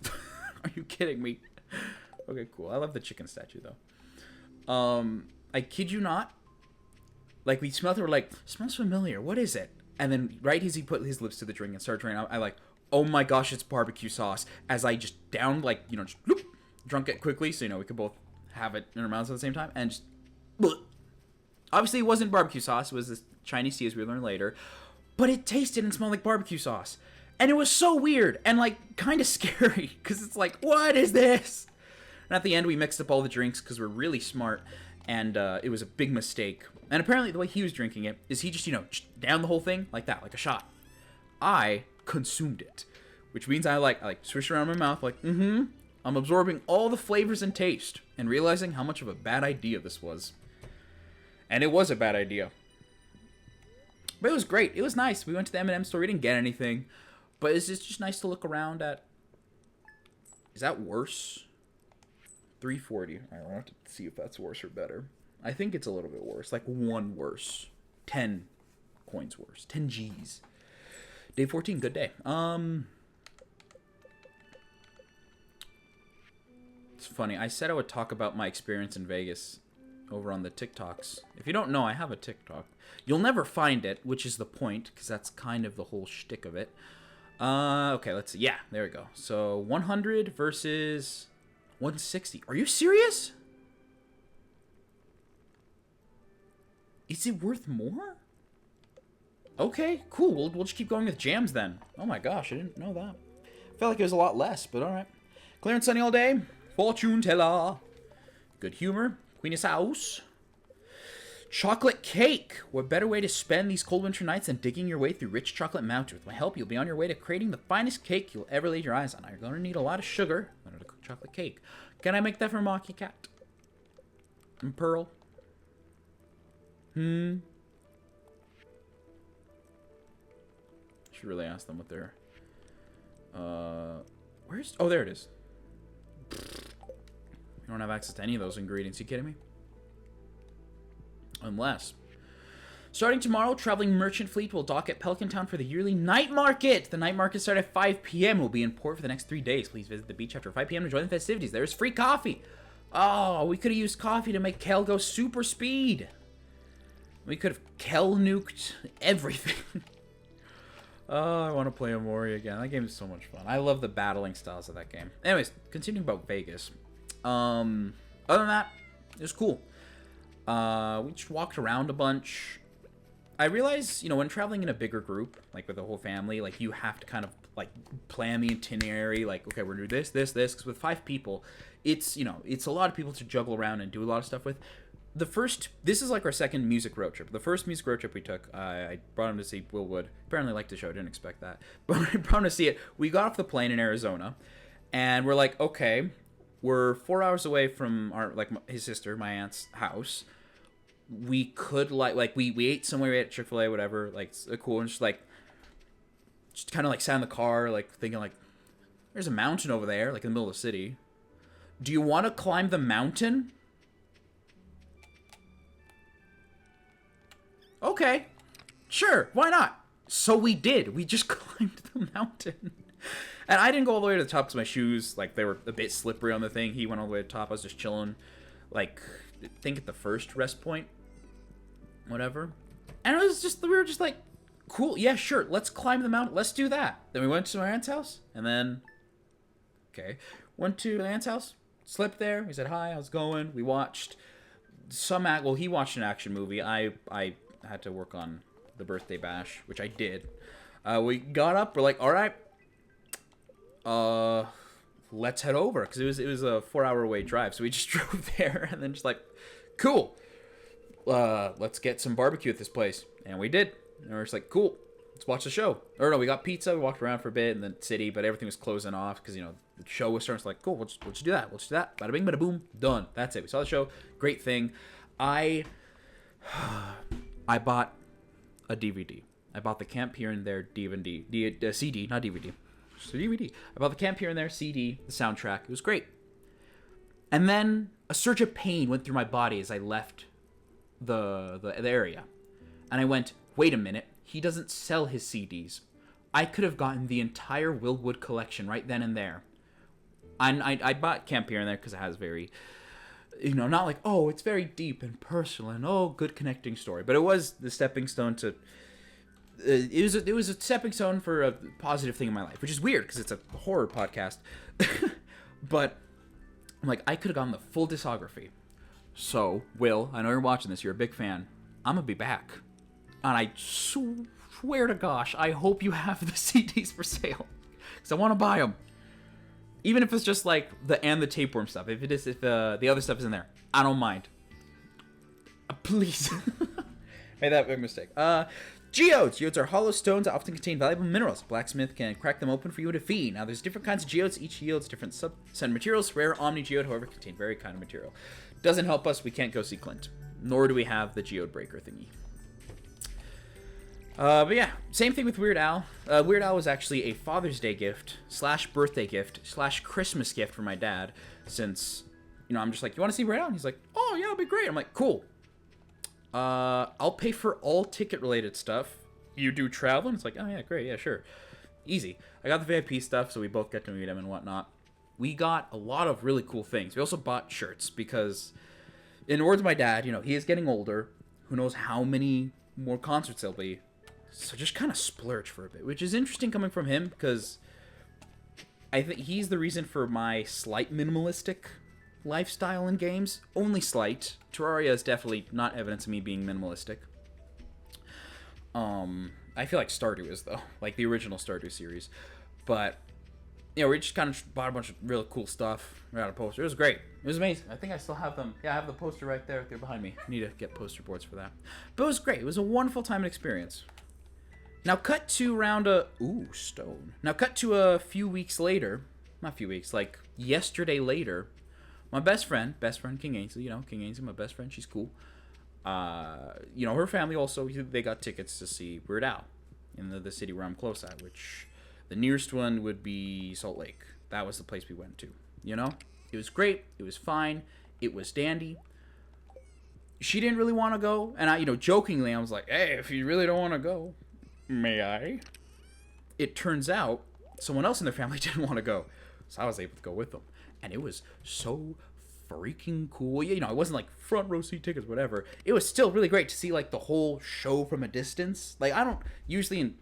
Are you kidding me? Okay, cool. I love the chicken statue, though. I kid you not. Like, we smelled it, we're like, smells familiar. What is it? And then right as he put his lips to the drink and started drinking, I like, oh my gosh, it's barbecue sauce. As I just downed, like, you know, just whoop, drunk it quickly so, you know, we could both have it in our mouths at the same time. And just, bleh. Obviously it wasn't barbecue sauce. It was this Chinese tea, as we learned later. But it tasted and smelled like barbecue sauce. And it was so weird and, like, kind of scary. Because it's like, what is this? And at the end, we mixed up all the drinks because we're really smart. And it was a big mistake. And apparently the way he was drinking it is he just, you know, down the whole thing like that, like a shot. I consumed it, which means I like swish around my mouth like, I'm absorbing all the flavors and taste and realizing how much of a bad idea this was. And it was a bad idea. But it was great. It was nice. We went to the M&M store. We didn't get anything. But it's just nice to look around at. Is that worse? 340. I'll have to see if that's worse or better. I think it's a little bit worse. Like 1 worse. 10 coins worse. 10 G's. Day 14. Good day. It's funny. I said I would talk about my experience in Vegas over on the TikToks. If you don't know, I have a TikTok. You'll never find it, which is the point, because that's kind of the whole shtick of it. Okay, let's see. Yeah, there we go. So 100 versus 160. Are you serious? Is it worth more? Okay, cool. We'll just keep going with jams then. Oh my gosh, I didn't know that. Felt like it was a lot less, but alright. Clear and sunny all day. Fortune teller. Good humor. Queen's house. Chocolate cake. What better way to spend these cold winter nights than digging your way through rich chocolate mountain? With my help, you'll be on your way to creating the finest cake you'll ever lay your eyes on. Now, you're going to need a lot of sugar in order to cook chocolate cake. Can I make that for Mocky Cat? And Pearl? Should really ask them what they're... Where's... Oh, there it is. We don't have access to any of those ingredients. You kidding me? Unless... Starting tomorrow, traveling merchant fleet will dock at Pelican Town for the yearly night market. The night market starts at 5 p.m. Will be in port for the next 3 days. Please visit the beach after 5 p.m. to join the festivities. There is free coffee. Oh, we could have used coffee to make Kel go super speed. We could have Kel nuked everything. Oh, I want to play Omori again. That game is so much fun. I love the battling styles of that game. Anyways, continuing about Vegas. Other than that, it was cool. We just walked around a bunch. I realize, you know, when traveling in a bigger group, like with the whole family, like you have to kind of like plan the itinerary. Like, okay, we're gonna do this, this, this. Because with 5 people, it's, you know, it's a lot of people to juggle around and do a lot of stuff with. This is like our second music road trip. The first music road trip we took, I brought him to see Will Wood. Apparently liked the show, didn't expect that. But I brought him to see it. We got off the plane in Arizona, and we're like, okay, we're 4 hours away from his sister, my aunt's house. We could we ate somewhere, we ate Chick-fil-A, whatever, like cool, and just kind of like sat in the car, like thinking like, there's a mountain over there, like in the middle of the city. Do you want to climb the mountain? Okay, sure, why not? So we did. We just climbed the mountain. And I didn't go all the way to the top because my shoes, like, they were a bit slippery on the thing. He went all the way to the top. I was just chilling, like, I think at the first rest point. Whatever. And we were just like, cool, yeah, sure, let's climb the mountain. Let's do that. Then we went to my aunt's house, and then, okay, went to my aunt's house, slept there. We said hi, how's it going? We watched he watched an action movie. I had to work on the birthday bash, which I did. We got up, we're like, all right, let's head over, because it was a 4-hour away drive. So we just drove there, and then just like, cool, let's get some barbecue at this place. And we did. And we're just like, cool, let's watch the show. Or no, we got pizza, we walked around for a bit in the city, but everything was closing off because, you know, the show was starting. So like, cool, we'll just do that. We'll just do that. Bada bing, bada boom, done. That's it. We saw the show. Great thing. I bought a DVD. I bought the Camp Here and There DVD, CD, not DVD. Just a DVD. I bought the Camp Here and There CD, the soundtrack. It was great. And then a surge of pain went through my body as I left the area. And I went, wait a minute, he doesn't sell his CDs. I could have gotten the entire Will Wood collection right then and there. And I bought Camp Here and There because it has very, you know, not like, oh, it's very deep and personal and, oh, good connecting story. But it was the stepping stone to... It was a stepping stone for a positive thing in my life, which is weird because it's a horror podcast. But I'm like, I could have gotten the full discography. So, Will, I know you're watching this. You're a big fan. I'm going to be back. And I swear to gosh, I hope you have the CDs for sale. Because I want to buy them. Even if it's just like the tapeworm stuff. If the other stuff is in there, I don't mind. Please. Made that big mistake. Geodes. Geodes are hollow stones that often contain valuable minerals. A blacksmith can crack them open for you to feed. Now, there's different kinds of geodes. Each yields different subset materials. Rare Omni Geode, however, contain very kind of material. Doesn't help us. We can't go see Clint. Nor do we have the geode breaker thingy. But yeah, same thing with Weird Al. Weird Al was actually a Father's Day gift / birthday gift / Christmas gift for my dad. Since, you know, I'm just like, you want to see Weird Al? And he's like, oh yeah, it'll be great. I'm like, cool. I'll pay for all ticket-related stuff. You do travel? And it's like, oh yeah, great, yeah, sure. Easy. I got the VIP stuff, so we both get to meet him and whatnot. We got a lot of really cool things. We also bought shirts, because, in words of my dad, you know, he is getting older. Who knows how many more concerts there'll be. So just kind of splurge for a bit, which is interesting coming from him, because I think he's the reason for my slight minimalistic lifestyle in games. Only slight. Terraria is definitely not evidence of me being minimalistic. I feel like Stardew is, though. Like the original Stardew series. But, you know, we just kind of bought a bunch of really cool stuff. We got a poster. It was great. It was amazing. I think I still have them. Yeah, I have the poster right there behind me. I need to get poster boards for that. But it was great. It was a wonderful time and experience. Now cut to stone. Now cut to a few weeks later. Not a few weeks, like yesterday later. My best friend King Ainsley, King Ainsley, my best friend, she's cool. Her family also, they got tickets to see Weird Al in the city where I'm close at, which the nearest one would be Salt Lake. That was the place we went to, It was great. It was fine. It was dandy. She didn't really want to go, and I, jokingly, I was like, hey, if you really don't want to go, may I? It turns out someone else in their family didn't want to go, so I was able to go with them, and it was so freaking cool. It wasn't like front row seat tickets, whatever. It was still really great to see like the whole show from a distance. Like I don't usually in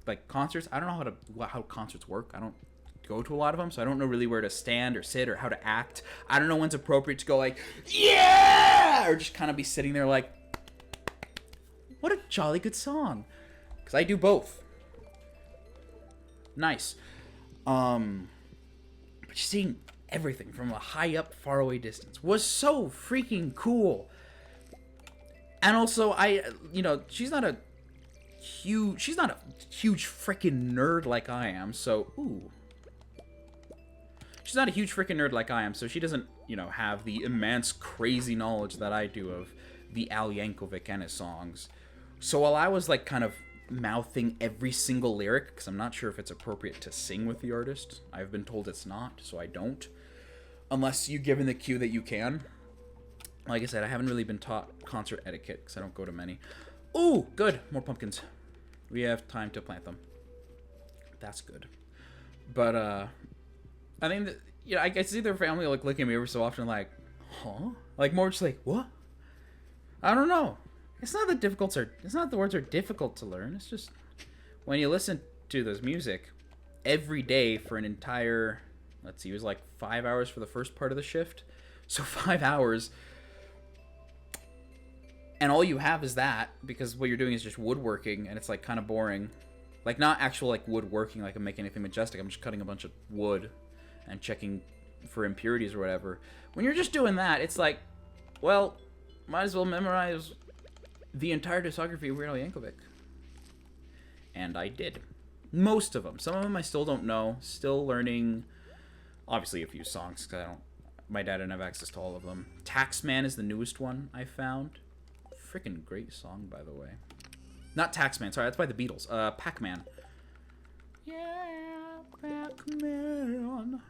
like concerts, I don't know how concerts work. I don't go to a lot of them, so I don't know really where to stand or sit or how to act. I don't know when's appropriate to go like yeah, or just kind of be sitting there like what a jolly good song. Because I do both. Nice. But just seeing everything from a high up, far away distance was so freaking cool. And also, she's not a huge freaking nerd like I am. So, she's not a huge freaking nerd like I am. So she doesn't, have the immense, crazy knowledge that I do of the Al Yankovic and his songs. So while I was like kind of mouthing every single lyric, because I'm not sure if it's appropriate to sing with the artist. I've been told it's not, so I don't. Unless you give in the cue that you can. Like I said, I haven't really been taught concert etiquette, because I don't go to many. Ooh, good. More pumpkins. We have time to plant them. That's good. But, I think that, I can see their family, like, looking at me every so often, like, huh? Like, more just like, what? I don't know. It's not the words are difficult to learn. It's just when you listen to this music every day for an entire, let's see, it was like 5 hours for the first part of the shift. So 5 hours. And all you have is that, because what you're doing is just woodworking, and it's like kind of boring. Like not actual like woodworking, like I'm making anything majestic. I'm just cutting a bunch of wood and checking for impurities or whatever. When you're just doing that, it's like, well, might as well memorize the entire discography of Weird Al Yankovic. And I did. Most of them. Some of them I still don't know. Still learning, obviously, a few songs, because my dad didn't have access to all of them. Taxman is the newest one I found. Freaking great song, by the way. Not Taxman, sorry, that's by the Beatles. Pac-Man. Yeah, Pac-Man.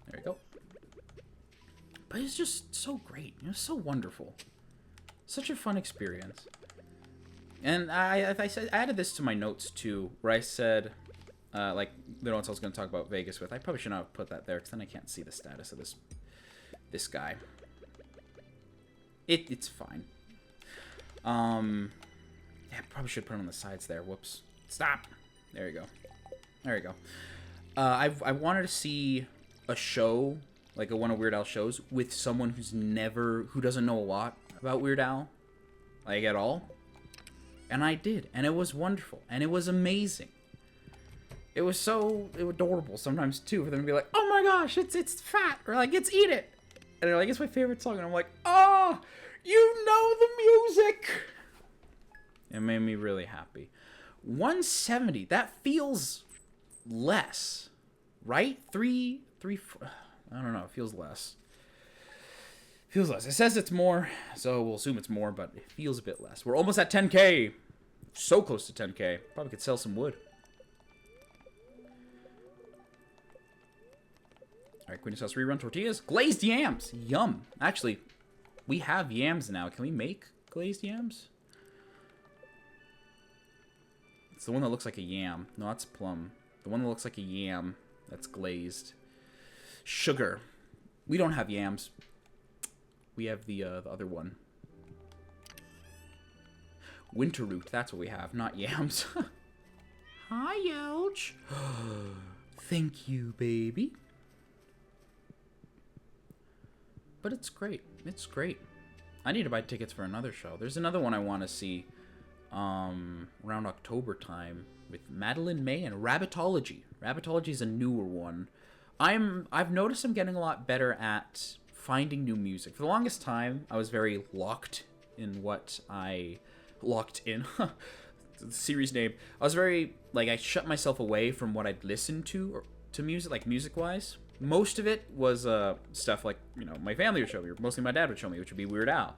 There you go. But it's just so great. It was so wonderful. Such a fun experience. And I added this to my notes too, where I said, like, the notes I was going to talk about Vegas with. I probably should not have put that there, because then I can't see the status of this guy. It's fine. Yeah, probably should put it on the sides there. Whoops. Stop. There you go. There you go. I wanted to see a show, like one of Weird Al's shows, with someone who doesn't know a lot about Weird Al, like at all. And I did, and it was wonderful, and it was amazing. It was so adorable sometimes too, for them to be like, "Oh my gosh, it's fat," or like, "It's Eat It," and they're like, "It's my favorite song," and I'm like, "Oh, you know the music." It made me really happy. 170. That feels less, right? Three. I don't know. It feels less. Feels less. It says it's more, so we'll assume it's more, but it feels a bit less. We're almost at 10K. So close to 10K. Probably could sell some wood. Alright, Queen Sauce rerun tortillas. Glazed yams. Yum. Actually, we have yams now. Can we make glazed yams? It's the one that looks like a yam. No, that's plum. The one that looks like a yam that's glazed. Sugar. We don't have yams. We have the other one. Winter root, that's what we have, not yams. Hi, Yelch. Thank you, baby. But it's great. It's great. I need to buy tickets for another show. There's another one I want to see around October time with Madeline May and Rabbitology. Rabbitology is a newer one. I've noticed I'm getting a lot better at finding new music. For the longest time, I was very locked in what I locked in. The series name. I was very like I shut myself away from what I'd listened to or to music, like music wise. Most of it was stuff like, you know, my family would show me, or mostly my dad would show me, which would be Weird Al.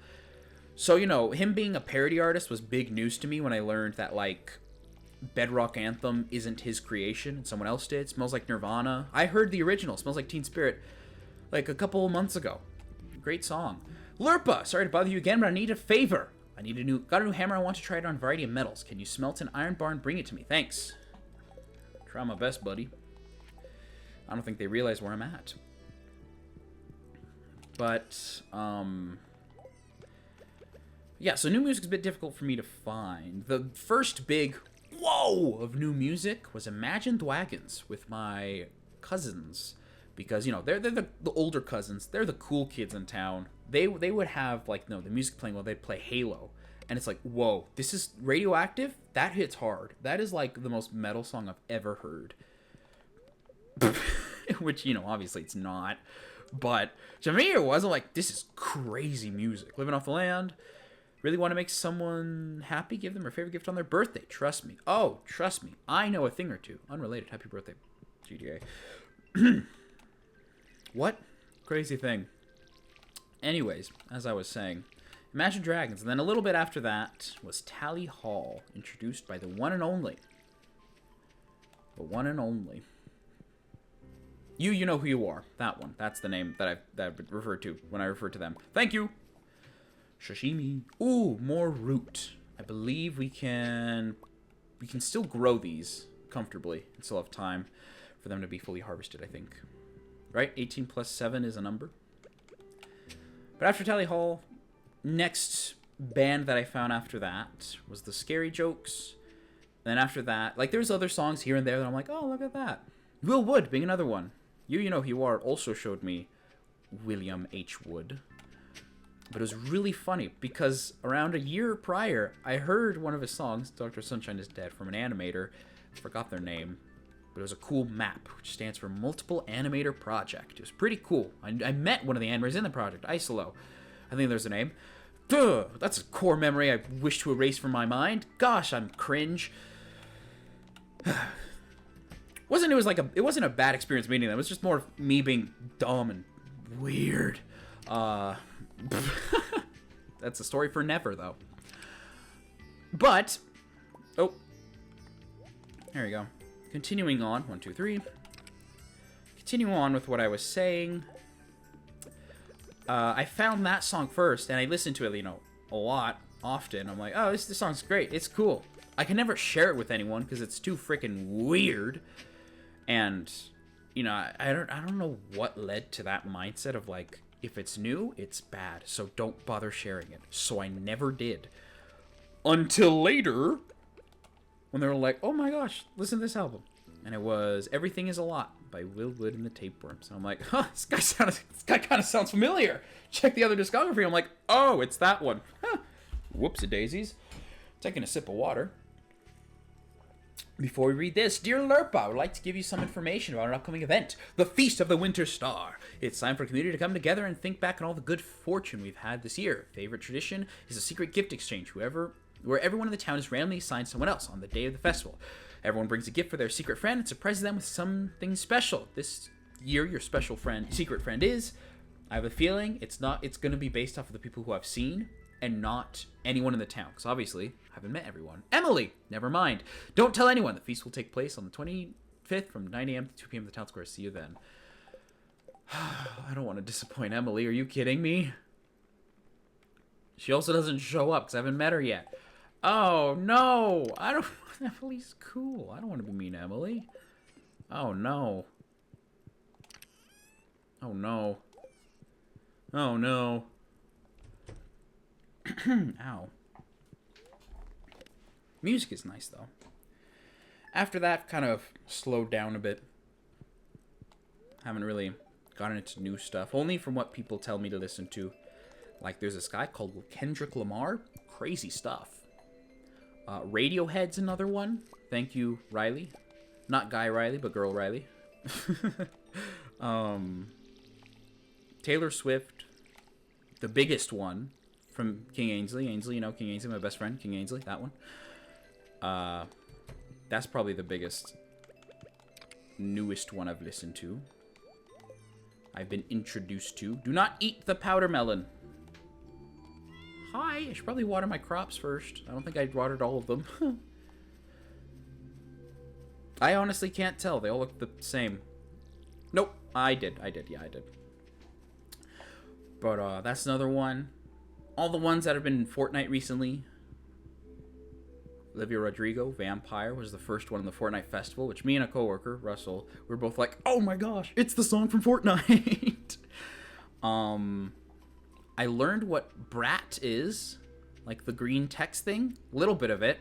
So, you know, him being a parody artist was big news to me when I learned that, like, Bedrock Anthem isn't his creation and someone else did. Smells Like Nirvana. I heard the original, Smells Like Teen Spirit, like a couple of months ago. Great song. Lurpa, sorry to bother you again, but I need a favor. Got a new hammer. I want to try it on a variety of metals. Can you smelt an iron bar and bring it to me? Thanks. Try my best, buddy. I don't think they realize where I'm at. But, yeah, so new music's a bit difficult for me to find. The first big whoa of new music was Imagine Dragons with my cousins. Because, you know, they're the older cousins. They're the cool kids in town. They would have, like, no, the music playing while they'd play Halo. And it's like, whoa, this is Radioactive? That hits hard. That is, like, the most metal song I've ever heard. Which, you know, obviously it's not. But to me it was like, this is crazy music. Living Off the Land. Really want to make someone happy? Give them their favorite gift on their birthday. Trust me. Oh, trust me. I know a thing or two. Unrelated. Happy birthday, GTA. What? Crazy thing. Anyways, as I was saying, Imagine Dragons. And then a little bit after that was Tally Hall, introduced by the one and only. The one and only. You know who you are. That one. That's the name that I referred to when I referred to them. Thank you. Sashimi. Ooh, more root. I believe we can still grow these comfortably and still have time for them to be fully harvested, I think. Right? 18 plus 7 is a number. But after Tally Hall, next band that I found after that was the Scary Jokes. Then after that, like, there's other songs here and there that I'm like, oh, look at that. Will Wood being another one. You know who you are also showed me William H. Wood. But it was really funny because around a year prior, I heard one of his songs, Dr. Sunshine is Dead, from an animator. I forgot their name. But it was a cool MAP, which stands for Multiple Animator Project. It was pretty cool. I met one of the animators in the project, Isolo. I think there's a name. Duh, that's a core memory I wish to erase from my mind. Gosh, I'm cringe. It wasn't a bad experience meeting them. It was just more me being dumb and weird. That's a story for never, though. But, oh, there we go. Continuing on, 1, 2, 3. Continuing on with what I was saying. I found that song first, and I listened to it, you know, a lot, often. I'm like, oh, this song's great. It's cool. I can never share it with anyone because it's too freaking weird. And, you know, I don't know what led to that mindset of, like, if it's new, it's bad, so don't bother sharing it. So I never did. Until later, when they were like, oh my gosh, listen to this album. And it was Everything Is a Lot by Will Wood and the Tapeworms. And I'm like, huh, this guy kind of sounds familiar. Check the other discography. I'm like, oh, it's that one. Huh. Whoopsie-daisies. Taking a sip of water. Before we read this, dear Lurpa, I would like to give you some information about an upcoming event, the Feast of the Winter Star. It's time for a community to come together and think back on all the good fortune we've had this year. Favorite tradition is a secret gift exchange, where everyone in the town is randomly assigned someone else on the day of the festival. Everyone brings a gift for their secret friend and surprises them with something special. This year, your secret friend is, I have a feeling it's going to be based off of the people who I've seen, and not anyone in the town, because obviously I haven't met everyone. Emily! Never mind. Don't tell anyone. The feast will take place on the 25th from 9 a.m. to 2 p.m. at the town square. See you then. I don't want to disappoint Emily. Are you kidding me? She also doesn't show up, because I haven't met her yet. Oh, no! Emily's cool. I don't want to be mean to Emily. Oh, no. Oh, no. Oh, no. Ow. Music is nice, though. After that, kind of slowed down a bit. Haven't really gotten into new stuff. Only from what people tell me to listen to. Like, there's this guy called Kendrick Lamar. Crazy stuff. Radiohead's another one. Thank you, Riley. Not Guy Riley, but Girl Riley. Taylor Swift. The biggest one from King Ainsley. Ainsley, you know, King Ainsley, my best friend. King Ainsley, that one. That's probably the biggest, newest one I've listened to. I've been introduced to. Do not eat the powder melon. Hi, I should probably water my crops first. I don't think I watered all of them. I honestly can't tell. They all look the same. Nope, I did. Yeah, I did. But that's another one. All the ones that have been in Fortnite recently. Olivia Rodrigo, Vampire, was the first one in the Fortnite Festival, which me and a coworker, Russell, were both like, oh my gosh, it's the song from Fortnite. I learned what Brat is, like the green text thing, a little bit of it.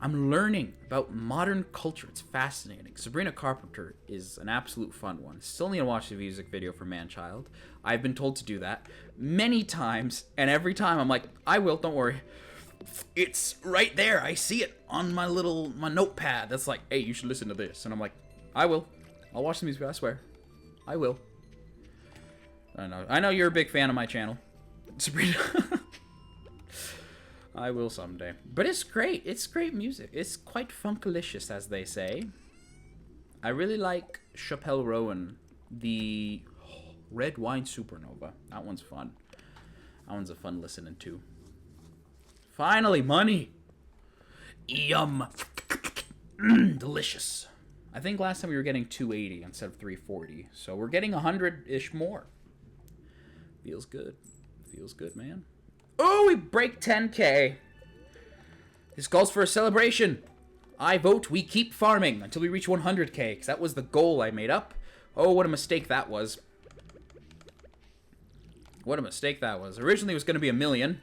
I'm learning about modern culture. It's fascinating. Sabrina Carpenter is an absolute fun one. Still need to watch the music video for Manchild. I've been told to do that many times, and every time I'm like, I will, don't worry. It's right there. I see it on my notepad. That's like, hey, you should listen to this. And I'm like, I will. I'll watch the music video, I swear. I will. I know you're a big fan of my channel, Sabrina. I will someday. But it's great. It's great music. It's quite funkalicious, as they say. I really like Chappelle Rowan, the Red Wine Supernova. That one's fun. That one's a fun listening to. Finally, money. Yum. Delicious. I think last time we were getting 280 instead of 340. So we're getting 100-ish more. Feels good. Feels good, man. Oh, we break 10K. This calls for a celebration. I vote we keep farming until we reach 100K, because that was the goal I made up. Oh, what a mistake that was. What a mistake that was. Originally, it was going to be 1 million.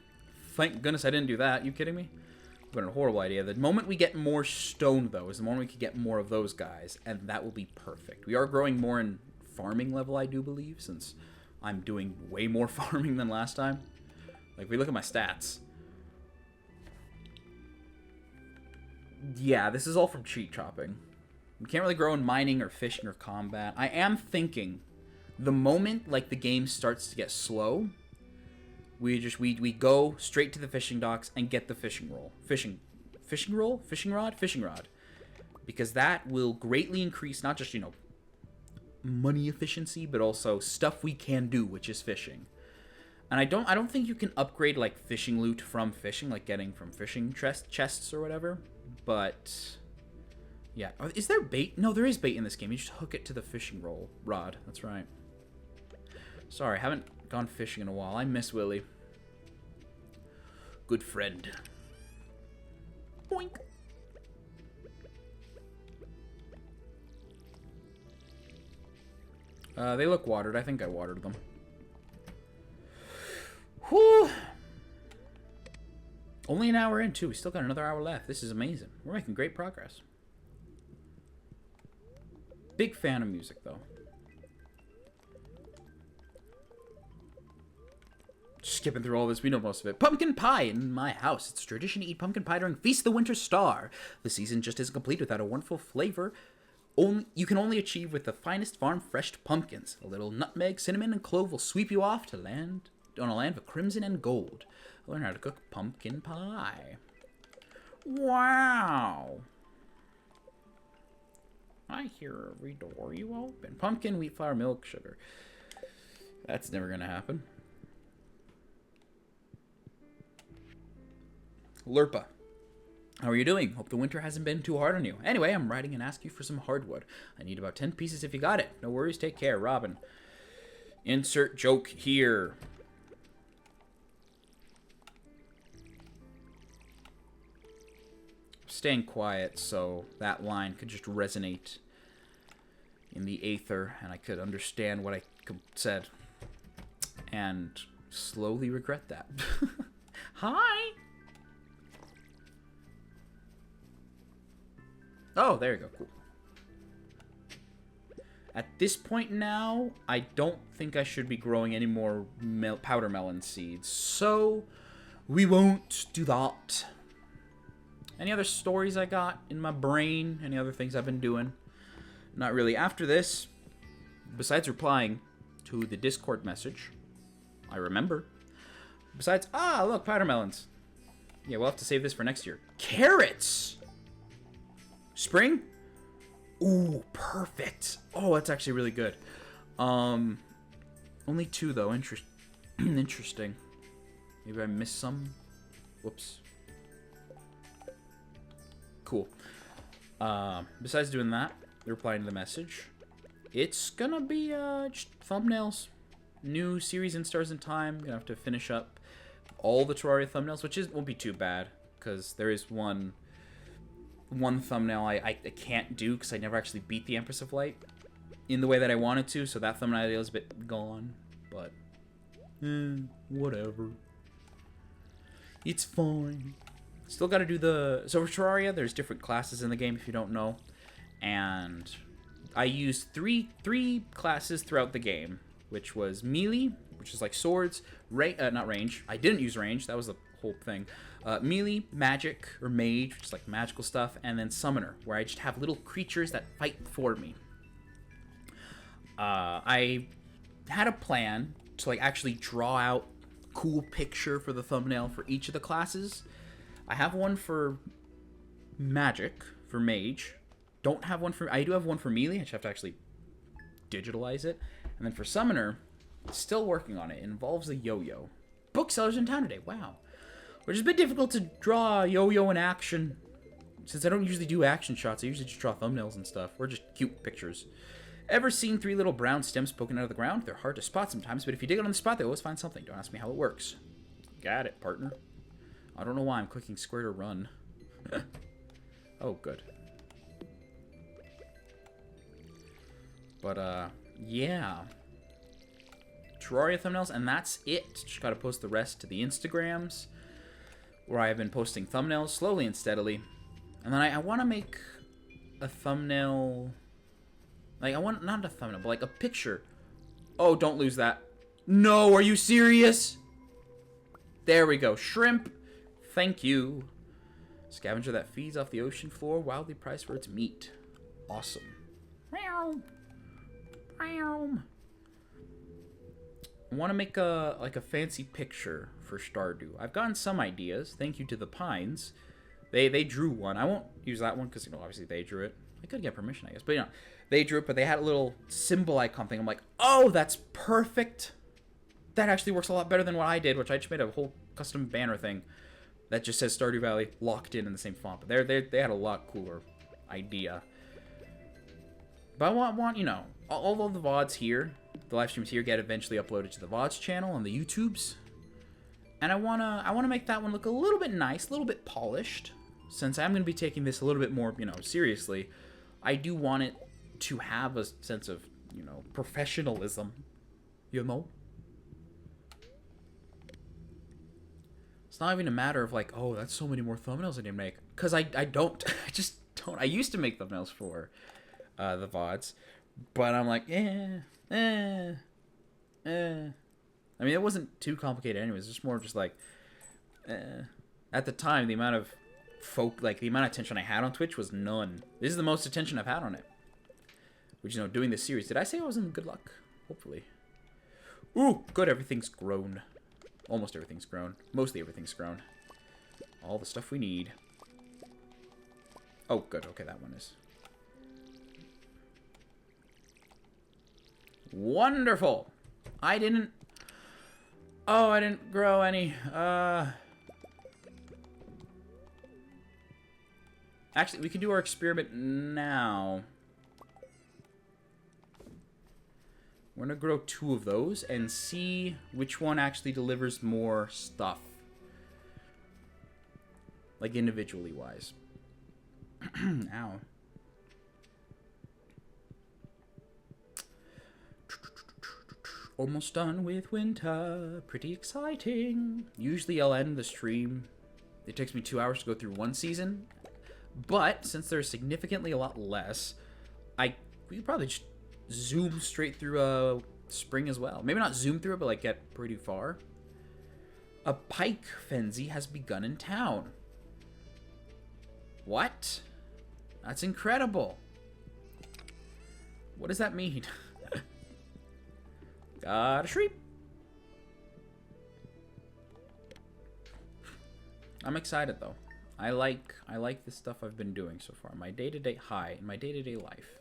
Thank goodness I didn't do that. You kidding me? But a horrible idea. The moment we get more stone, though, is the moment we can get more of those guys, and that will be perfect. We are growing more in farming level, I do believe, since I'm doing way more farming than last time. Like, if we look at my stats. Yeah, this is all from cheat chopping. We can't really grow in mining or fishing or combat. I am thinking, the moment, like, the game starts to get slow, we go straight to the fishing docks and get the fishing rod. Because that will greatly increase, not just, you know, money efficiency, but also stuff we can do, which is fishing. And I don't think you can upgrade, like, fishing loot from fishing, like getting from fishing chests or whatever. But yeah, is there bait? No, there is bait in this game. You just hook it to the fishing rod. That's right. Sorry, I haven't gone fishing in a while. I miss Willie. Good friend. Boink. They look watered. I think I watered them. Whew. Only an hour in, too. We still got another hour left. This is amazing. We're making great progress. Big fan of music, though. Skipping through all this, we know most of it. Pumpkin pie in my house. It's a tradition to eat pumpkin pie during Feast of the Winter Star. The season just isn't complete without a wonderful flavor you can only achieve with the finest farm-fresh pumpkins. A little nutmeg, cinnamon, and clove will sweep you off to land on a land of crimson and gold. Learn how to cook pumpkin pie. Wow. I hear every door you open. Pumpkin, wheat flour, milk, sugar. That's never gonna happen. Lurpa. How are you doing? Hope the winter hasn't been too hard on you. Anyway, I'm writing and ask you for some hardwood. I need about 10 pieces if you got it. No worries, take care, Robin. Insert joke here. Staying quiet so that line could just resonate in the aether and I could understand what I said and slowly regret that. Hi! Oh, there you go. Cool. At this point now, I don't think I should be growing any more powder melon seeds. So, we won't do that. Any other stories I got in my brain? Any other things I've been doing? Not really. After this, besides replying to the Discord message, I remember. Besides, look, powder melons. Yeah, we'll have to save this for next year. Carrots! Spring? Ooh, perfect. Oh, that's actually really good. Only 2 though. Interesting. Maybe I missed some. Whoops. Cool. Besides doing that, replying to the message, it's gonna be just thumbnails. New series in Stars in Time. Gonna have to finish up all the Terraria thumbnails, which won't be too bad because there is one thumbnail I can't do because I never actually beat the Empress of Light in the way that I wanted to, so that thumbnail idea is a bit gone, but whatever. It's fine. Still got to do so for Terraria, there's different classes in the game if you don't know, and I used three classes throughout the game, which was melee, which is like swords, not range. I didn't use range, that was the whole thing. Melee, magic, or mage, which is like magical stuff, and then summoner, where I just have little creatures that fight for me. I had a plan to like actually draw out a cool picture for the thumbnail for each of the classes. I have one for magic, for mage. I do have one for melee. I just have to actually digitalize it. And then for summoner, still working on it. It involves a yo-yo. Booksellers in town today. Wow. Which is a bit difficult to draw a yo-yo in action. Since I don't usually do action shots, I usually just draw thumbnails and stuff. Or just cute pictures. Ever seen 3 little brown stems poking out of the ground? They're hard to spot sometimes, but if you dig it on the spot, they always find something. Don't ask me how it works. Got it, partner. I don't know why I'm clicking square to run. Oh, good. But, yeah. Terraria thumbnails, and that's it. Just gotta post the rest to the Instagrams, where I have been posting thumbnails slowly and steadily. And then I want to make a thumbnail... not a thumbnail, but like a picture. Oh, don't lose that. No, are you serious? There we go. Shrimp. Thank you. Scavenger that feeds off the ocean floor, wildly priced for its meat. Awesome. Meow. Meow. I want to make a fancy picture for Stardew. I've gotten some ideas. Thank you to the Pines. They drew one. I won't use that one because, obviously they drew it. I could get permission, I guess. But, they drew it, but they had a little symbol icon thing. I'm like, oh, that's perfect. That actually works a lot better than what I did, which I just made a whole custom banner thing that just says Stardew Valley locked in the same font. But they had a lot cooler idea. But I want all of the VODs here, the live streams here, get eventually uploaded to the VODs channel on the YouTubes. And I wanna make that one look a little bit nice, a little bit polished. Since I'm gonna be taking this a little bit more, seriously, I do want it to have a sense of, professionalism. It's not even a matter of like, oh, that's so many more thumbnails I didn't make. Because I don't. I just don't. I used to make thumbnails for the VODs. But I'm like, I mean, it wasn't too complicated anyways. It's just more just like, at the time, the amount of the amount of attention I had on Twitch was none. This is the most attention I've had on it. Which, doing this series. Did I say I was in good luck? Hopefully. Ooh, good. Everything's grown. Almost everything's grown. Mostly everything's grown. All the stuff we need. Oh, good. Okay, that one is. Wonderful! I didn't grow any. Actually, we can do our experiment now. We're going to grow 2 of those and see which one actually delivers more stuff. Like, individually wise. Ow. Almost done with winter. Pretty exciting. Usually I'll end the stream. It takes me 2 hours to go through one season. But, since there's significantly a lot less, we could probably just zoom straight through spring as well. Maybe not zoom through it, but like get pretty far. A pike frenzy has begun in town. What? That's incredible. What does that mean? Got a sheep. I'm excited though. I like the stuff I've been doing so far. My day-to-day in my day-to-day life.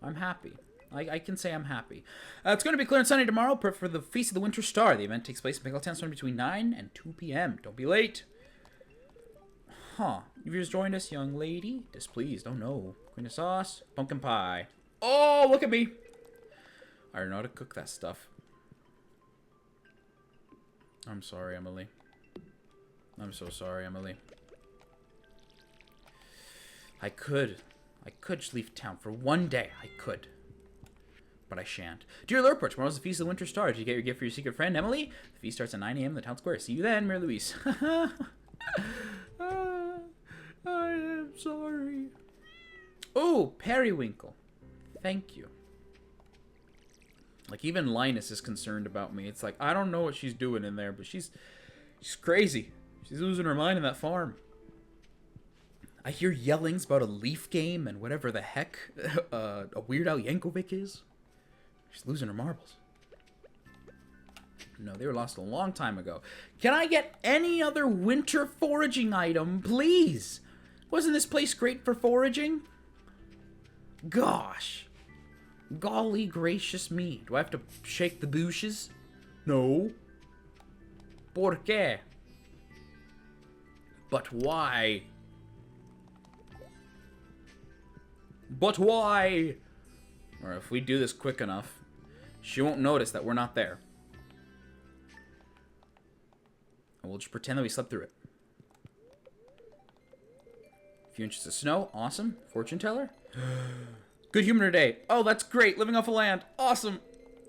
I'm happy. I can say I'm happy. It's going to be clear and sunny tomorrow for the Feast of the Winter Star. The event takes place in Pickletown starting between 9 and 2 p.m. Don't be late. Huh. You've just joined us, young lady. Displeased. Oh no. Queen of sauce. Pumpkin pie. Oh, look at me. I don't know how to cook that stuff. I'm sorry, Emily. I'm so sorry, Emily. I could just leave town for one day. I could. But I shan't. Dear Lurper, tomorrow's the Feast of the Winter Star. Did you get your gift for your secret friend, Emily? The feast starts at 9 a.m. in the town square. See you then, Mary Louise. I am sorry. Oh, Periwinkle. Thank you. Like, even Linus is concerned about me. It's like, I don't know what she's doing in there, but she's crazy. She's losing her mind in that farm. I hear yellings about a Leaf game and whatever the heck a Weird Al Yankovic is. She's losing her marbles. No, they were lost a long time ago. Can I get any other winter foraging item, please? Wasn't this place great for foraging? Gosh. Golly gracious me. Do I have to shake the bushes? No. ¿Por qué? But why? But why? Or if we do this quick enough, she won't notice that we're not there. And we'll just pretend that we slept through it. A few inches of snow. Awesome. Fortune teller. Good humor today. Oh, that's great. Living off of land. Awesome.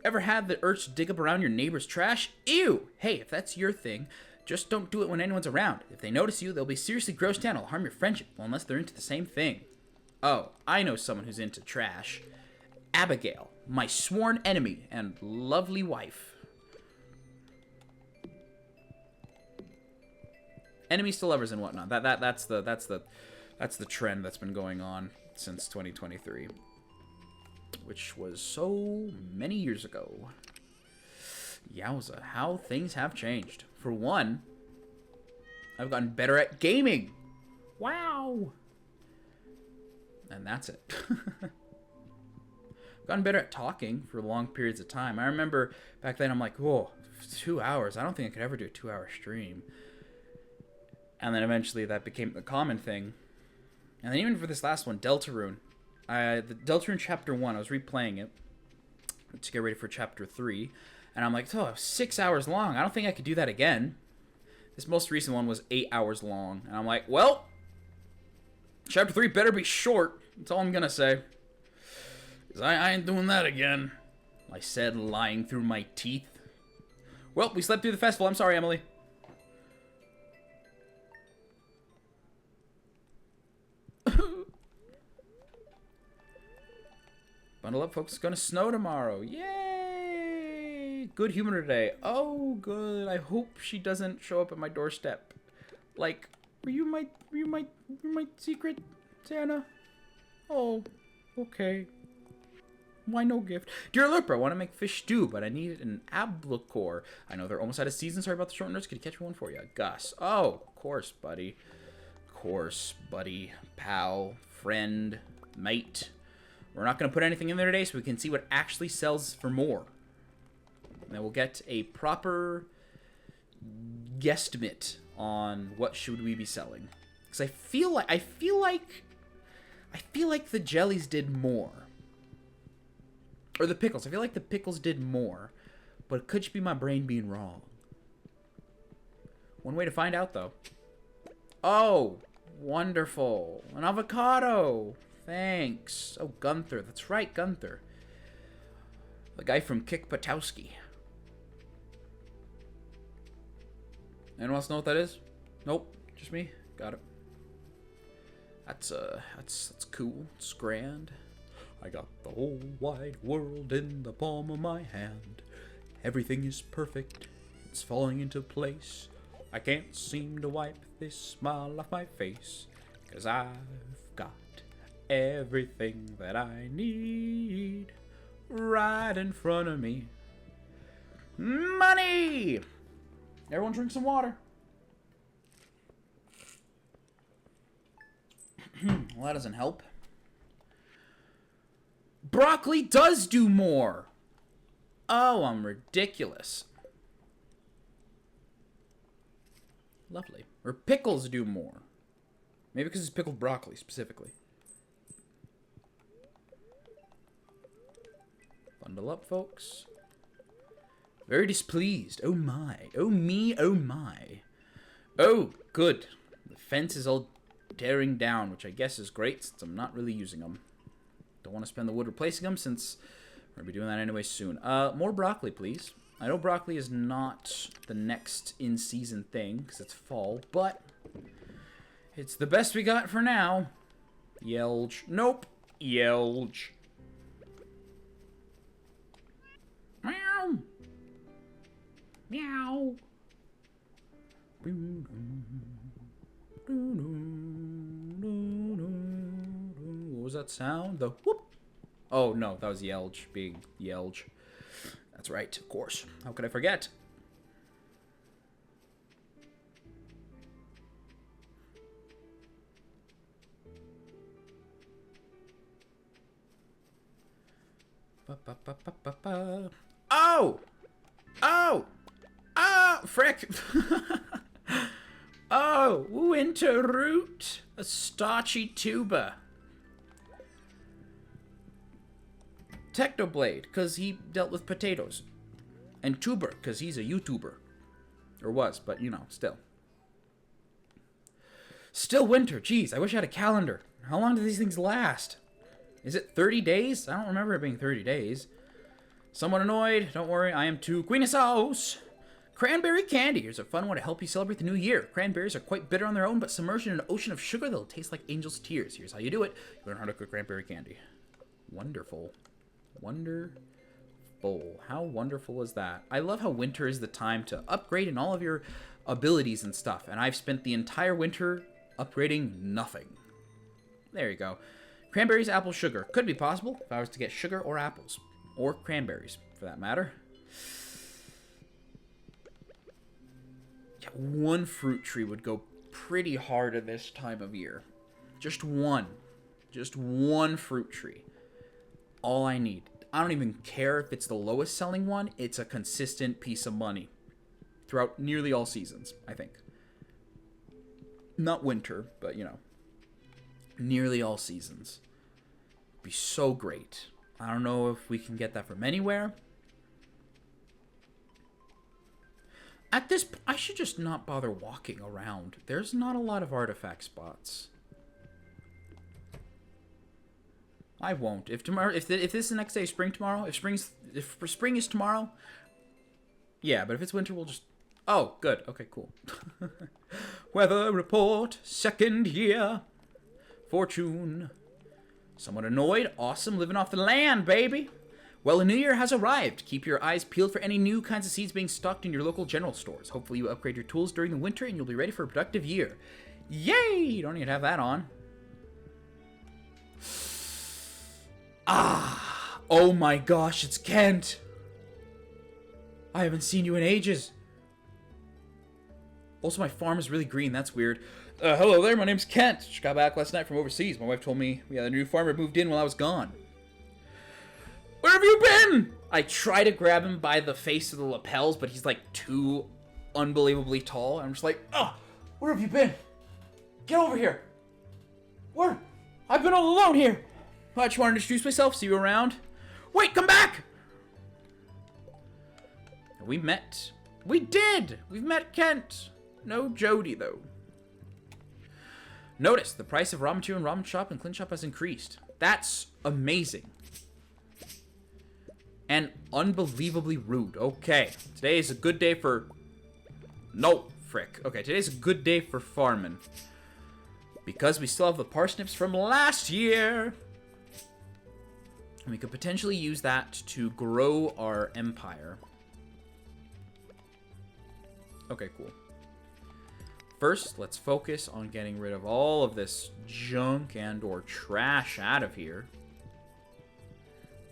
Ever had the urge to dig up around your neighbor's trash? Ew. Hey, if that's your thing, just don't do it when anyone's around. If they notice you, they'll be seriously grossed out. It'll harm your friendship. Well, unless they're into the same thing. Oh, I know someone who's into trash. Abigail, my sworn enemy and lovely wife. Enemies to lovers and whatnot. That's the trend that's been going on since 2023, which was so many years ago. Yowza, how things have changed. For one, I've gotten better at gaming. Wow. And that's it. I've gotten better at talking for long periods of time. I remember back then I'm like, whoa, 2 hours. I don't think I could ever do a 2-hour stream. And then eventually that became the common thing. And then even for this last one, Deltarune. The Deltarune Chapter 1, I was replaying it to get ready for Chapter 3. And I'm like, oh, 6 hours long. I don't think I could do that again. This most recent one was 8 hours long. And I'm like, well, Chapter 3 better be short. That's all I'm going to say. Because I ain't doing that again. I said, lying through my teeth. Well, we slept through the festival. I'm sorry, Emily. Bundle up, folks. It's going to snow tomorrow. Yay! Good humor today. Oh, good. I hope she doesn't show up at my doorstep. Like, were you my secret Santa? Oh, okay. Why no gift? Dear Lurper, I want to make fish stew, but I need an ablacore. I know they're almost out of season. Sorry about the short notes. Could you catch one for you? Gus. Oh, of course, buddy. Of course, buddy. Pal. Friend. Mate. We're not going to put anything in there today so we can see what actually sells for more. And then we'll get a proper guesstimate on what should we be selling. Because I feel like the jellies did more. Or the pickles. I feel like the pickles did more. But it could just be my brain being wrong. One way to find out, though. Oh, wonderful. An avocado. Thanks. Oh, Gunther. That's right, Gunther. The guy from Kick Patowski. Anyone else know what that is? Nope. Just me. Got it. That's cool. It's grand. I got the whole wide world in the palm of my hand. Everything is perfect, it's falling into place. I can't seem to wipe this smile off my face, 'cause I've got everything that I need right in front of me. Money! Everyone drink some water. Well, that doesn't help. Broccoli does do more! Oh, I'm ridiculous. Lovely. Or pickles do more. Maybe because it's pickled broccoli, specifically. Bundle up, folks. Very displeased. Oh my. Oh me, oh my. Oh, good. The fence is all tearing down, which I guess is great since I'm not really using them. Don't want to spend the wood replacing them since we're going to be doing that anyway soon. More broccoli, please. I know broccoli is not the next in-season thing because it's fall, but it's the best we got for now. Yelge. Nope. Yelge. Meow. Meow. What was that sound? The whoop. Oh, no, that was Yelge being Yelge. That's right, of course. How could I forget? Oh! Oh! Oh! Frick! Oh! Winter root! A starchy tuber. Technoblade, because he dealt with potatoes. And Tuber, because he's a YouTuber. Or was, but you know, still. Still winter. Jeez, I wish I had a calendar. How long do these things last? Is it 30 days? I don't remember it being 30 days. Somewhat annoyed. Don't worry, I am too. Queen of Sauce! Cranberry candy. Here's a fun one to help you celebrate the new year. Cranberries are quite bitter on their own, but submerged in an ocean of sugar, they'll taste like angel's tears. Here's how you do it. You learn how to cook cranberry candy. Wonderful. Wonderful. How wonderful is that? I love how winter is the time to upgrade in all of your abilities and stuff, and I've spent the entire winter upgrading nothing. There you go. Cranberries, apple, sugar. Could be possible if I was to get sugar or apples. Or cranberries, for that matter. Yeah, one fruit tree would go pretty hard at this time of year. Just one. Just one fruit tree. All I need. I don't even care if it's the lowest selling one. It's a consistent piece of money throughout nearly all seasons, I think. Not winter, but you know, nearly all seasons. It'd be so great. I don't know if we can get that from anywhere. At this, I should just not bother walking around. There's not a lot of artifact spots. I won't. If tomorrow, if this is the next day, spring tomorrow. If spring is tomorrow, yeah. But if it's winter, we'll just. Oh, good. Okay, cool. Weather report, second year. Fortune. Somewhat annoyed. Awesome, living off the land, baby. Well, a new year has arrived. Keep your eyes peeled for any new kinds of seeds being stocked in your local general stores. Hopefully, you upgrade your tools during the winter, and you'll be ready for a productive year. Yay! You don't even have that on. Ah! Oh my gosh, it's Kent! I haven't seen you in ages. Also, my farm is really green. That's weird. Hello there, my name's Kent. Just got back last night from overseas. My wife told me we had a new farmer moved in while I was gone. Where have you been? I try to grab him by the face of the lapels, but he's like too unbelievably tall. I'm just like, oh, where have you been? Get over here. Where? I've been all alone here. I just wanted to introduce myself, see you around. Wait, come back! We met. We did! We've met Kent. No Jody, though. Notice, the price of raw material in ramen shop and Clint shop has increased. That's amazing. And unbelievably rude. Okay, today is a good day for... No, frick. Okay, today's a good day for farming. Because we still have the parsnips from last year. And we could potentially use that to grow our empire. Okay, cool. First, let's focus on getting rid of all of this junk and or trash out of here.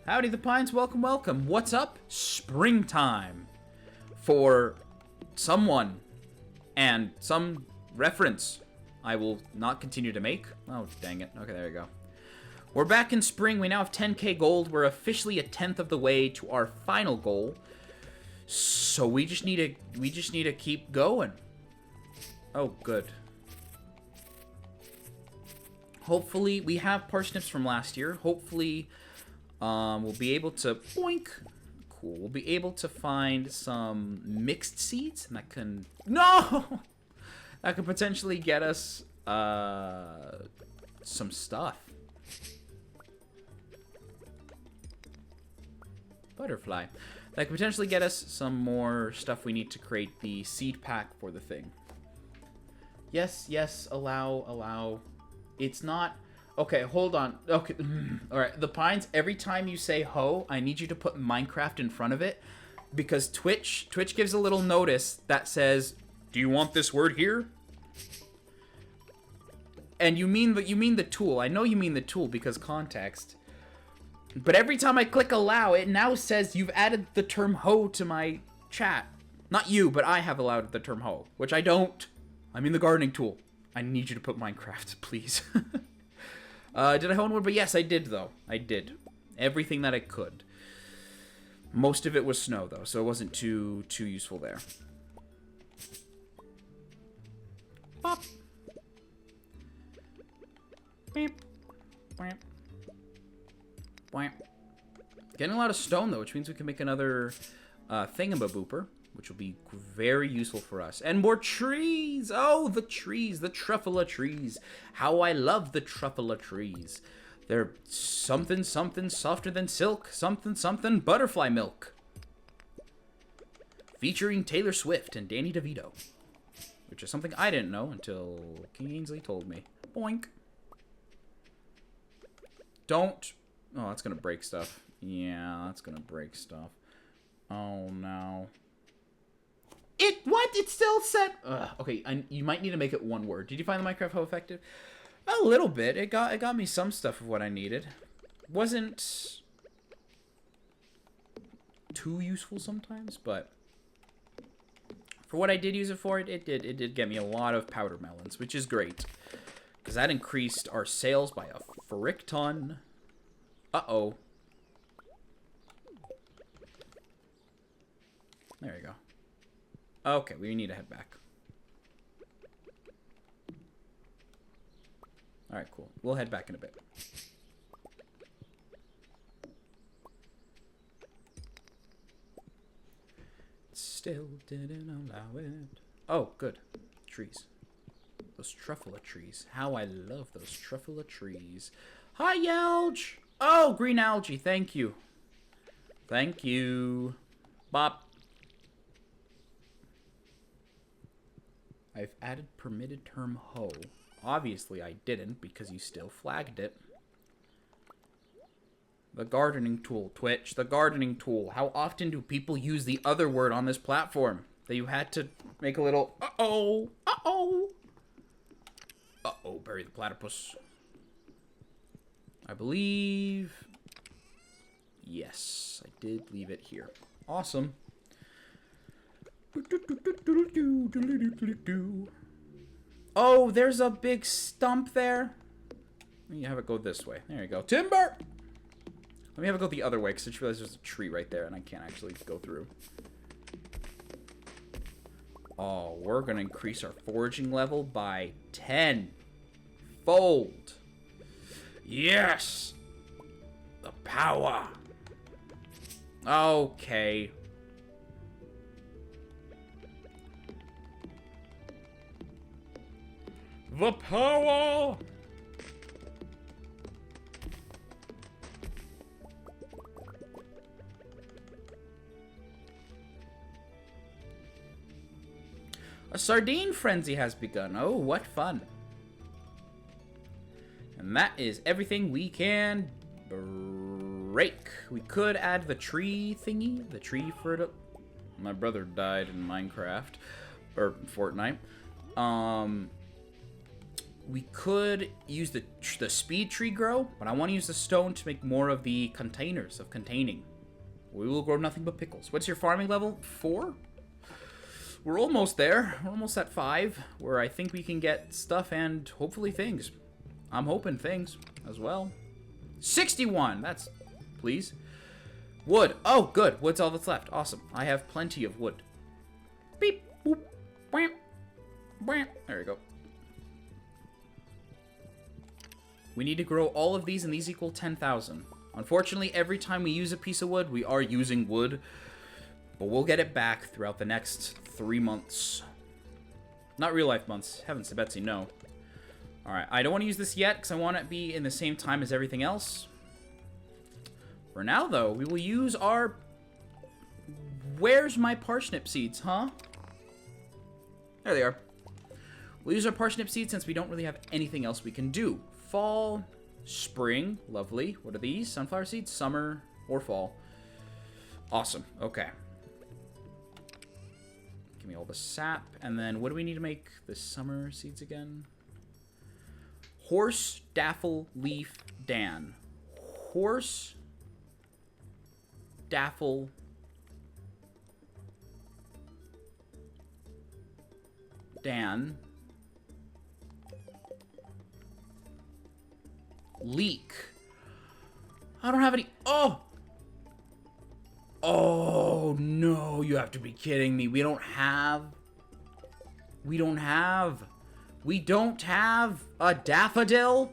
Howdy the Pines, welcome, welcome. What's up? Springtime. For someone and some reference I will not continue to make. Oh, dang it. Okay, there you go. We're back in spring. We now have 10k gold. We're officially a 10th of the way to our final goal. So we just need to keep going. Oh, good. Hopefully, we have parsnips from last year. Hopefully, we'll be able to boink. Cool. We'll be able to find some mixed seeds, and that can that could potentially get us some stuff. Butterfly. That could potentially get us some more stuff we need to create the seed pack for the thing. Yes, yes, allow. It's not... Okay, hold on. Okay, alright. The Pines, every time you say ho, I need you to put Minecraft in front of it. Because Twitch gives a little notice that says, do you want this word here? And you mean the tool. I know you mean the tool because context. But every time I click allow, it now says you've added the term ho to my chat. Not you, but I have allowed the term ho, which I don't. I mean the gardening tool. I need you to put Minecraft, please. Did I ho one word? But yes, I did, though. I did. Everything that I could. Most of it was snow, though, so it wasn't too useful there. Pop. Beep. Beep. Getting a lot of stone, though, which means we can make another thingamabooper, which will be very useful for us. And more trees! Oh, the trees, the truffula trees. How I love the truffula trees. They're something softer than silk, something butterfly milk. Featuring Taylor Swift and Danny DeVito. Which is something I didn't know until King Ainsley told me. Boink. Don't... Oh, that's gonna break stuff. Yeah, that's gonna break stuff. Oh, no. What? It still said... okay, you might need to make it one word. Did you find the Minecraft Ho effective? A little bit. It got me some stuff of what I needed. Wasn't too useful sometimes, but for what I did use it for, it did get me a lot of powder melons, which is great. Because that increased our sales by a frick ton. Uh-oh. There we go. Okay, we need to head back. Alright, cool. We'll head back in a bit. Still didn't allow it. Oh, good. Trees. Those truffula trees. How I love those truffula trees. Hi, Yelge! Oh, green algae. Thank you. Thank you. Bop. I've added permitted term ho. Obviously, I didn't because you still flagged it. The gardening tool, Twitch. The gardening tool. How often do people use the other word on this platform? That you had to make a little uh-oh. Uh-oh. Uh-oh, bury the platypus. I believe... Yes, I did leave it here. Awesome. Oh, there's a big stump there. Let me have it go this way. There you go. Timber! Let me have it go the other way, because I just realized there's a tree right there, and I can't actually go through. Oh, we're going to increase our foraging level by 10-fold. Yes! The power! Okay. The power! A sardine frenzy has begun. Oh, what fun. And that is everything we can rake. We could add the tree thingy, the tree for my brother died in Minecraft or Fortnite. We could use the speed tree grow, but I want to use the stone to make more of the containers of containing. We will grow nothing but pickles. What's your farming level? 4? We're almost there. We're almost at 5, where I think we can get stuff and hopefully things. I'm hoping things as well. 61! That's... Please. Wood. Oh, good. Wood's all that's left. Awesome. I have plenty of wood. Beep. Boop. Bam. Bam. There we go. We need to grow all of these, and these equal 10,000. Unfortunately, every time we use a piece of wood, we are using wood. But we'll get it back throughout the next 3 months. Not real life months. Heavens to Betsy, no. Alright, I don't want to use this yet, because I want it to be in the same time as everything else. For now, though, we will use our... Where's my parsnip seeds, huh? There they are. We'll use our parsnip seeds since we don't really have anything else we can do. Fall, spring, lovely. What are these? Sunflower seeds? Summer or fall. Awesome. Okay. Give me all the sap. And then what do we need to make the summer seeds again? Horse, daffle, leaf, dan. Horse, daffle, dan. Leek. I don't have any. Oh! Oh, no. You have to be kidding me. We don't have a daffodil?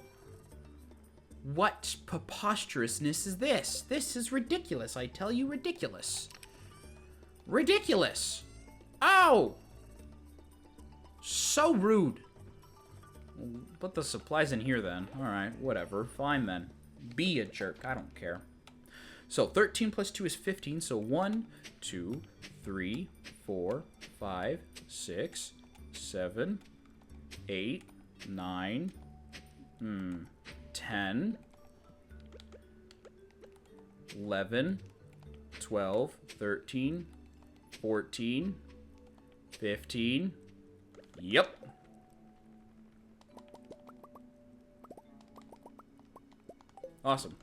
What preposterousness is this? This is ridiculous. I tell you, ridiculous. Ridiculous. Oh! So rude. Put the supplies in here then. Alright, whatever. Fine then. Be a jerk. I don't care. So 13 plus 2 is 15. So 1, 2, 3, 4, 5, 6, 7, 8, 9, 10, 11, 12, 13, 14, 15. Yep. Awesome.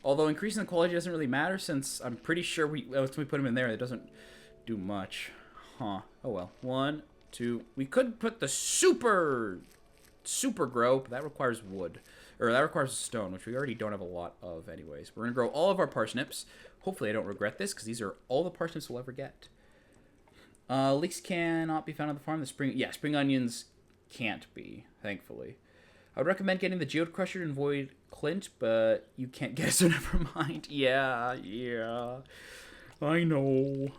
Although increasing the quality doesn't really matter, since I'm pretty sure once we put them in there, it doesn't do much. Huh. Oh well. 1, 2. We could put the super grow, but that requires wood. Or that requires stone, which we already don't have a lot of anyways. We're going to grow all of our parsnips. Hopefully I don't regret this, because these are all the parsnips we'll ever get. Leeks cannot be found on the farm. Spring onions can't be, thankfully. I would recommend getting the geode crusher and avoid Clint, but you can't get it, so never mind. Yeah. I know.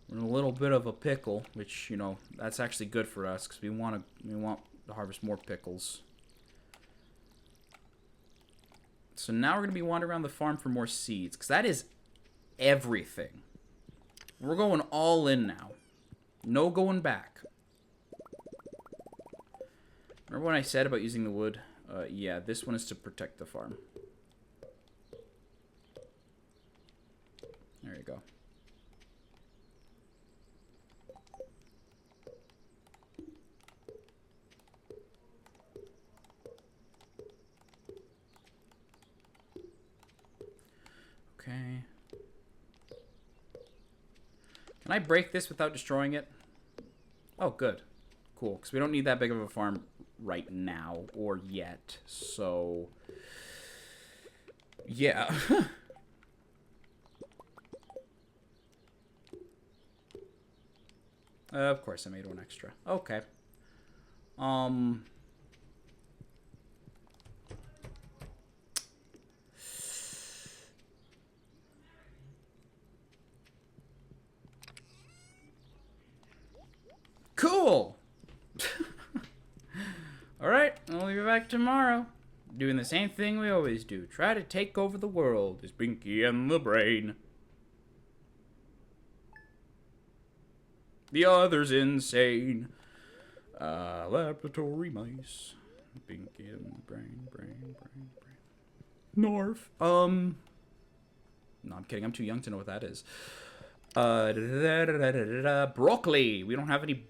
We're in a little bit of a pickle, which, you know, that's actually good for us, because we want to harvest more pickles. So now we're going to be wandering around the farm for more seeds, because that is everything. We're going all in now. No going back. Remember what I said about using the wood? Yeah, this one is to protect the farm. There you go. Okay. Can I break this without destroying it? Oh, good. Cool, because we don't need that big of a farm right now or yet, so yeah. Of course I made one extra. Okay. Cool. Alright, I'll be back tomorrow. Doing the same thing we always do. Try to take over the world. It's Pinky and the Brain. The other's insane. Laboratory mice. Binky and brain. North. No, I'm kidding. I'm too young to know what that is. Broccoli. We don't have any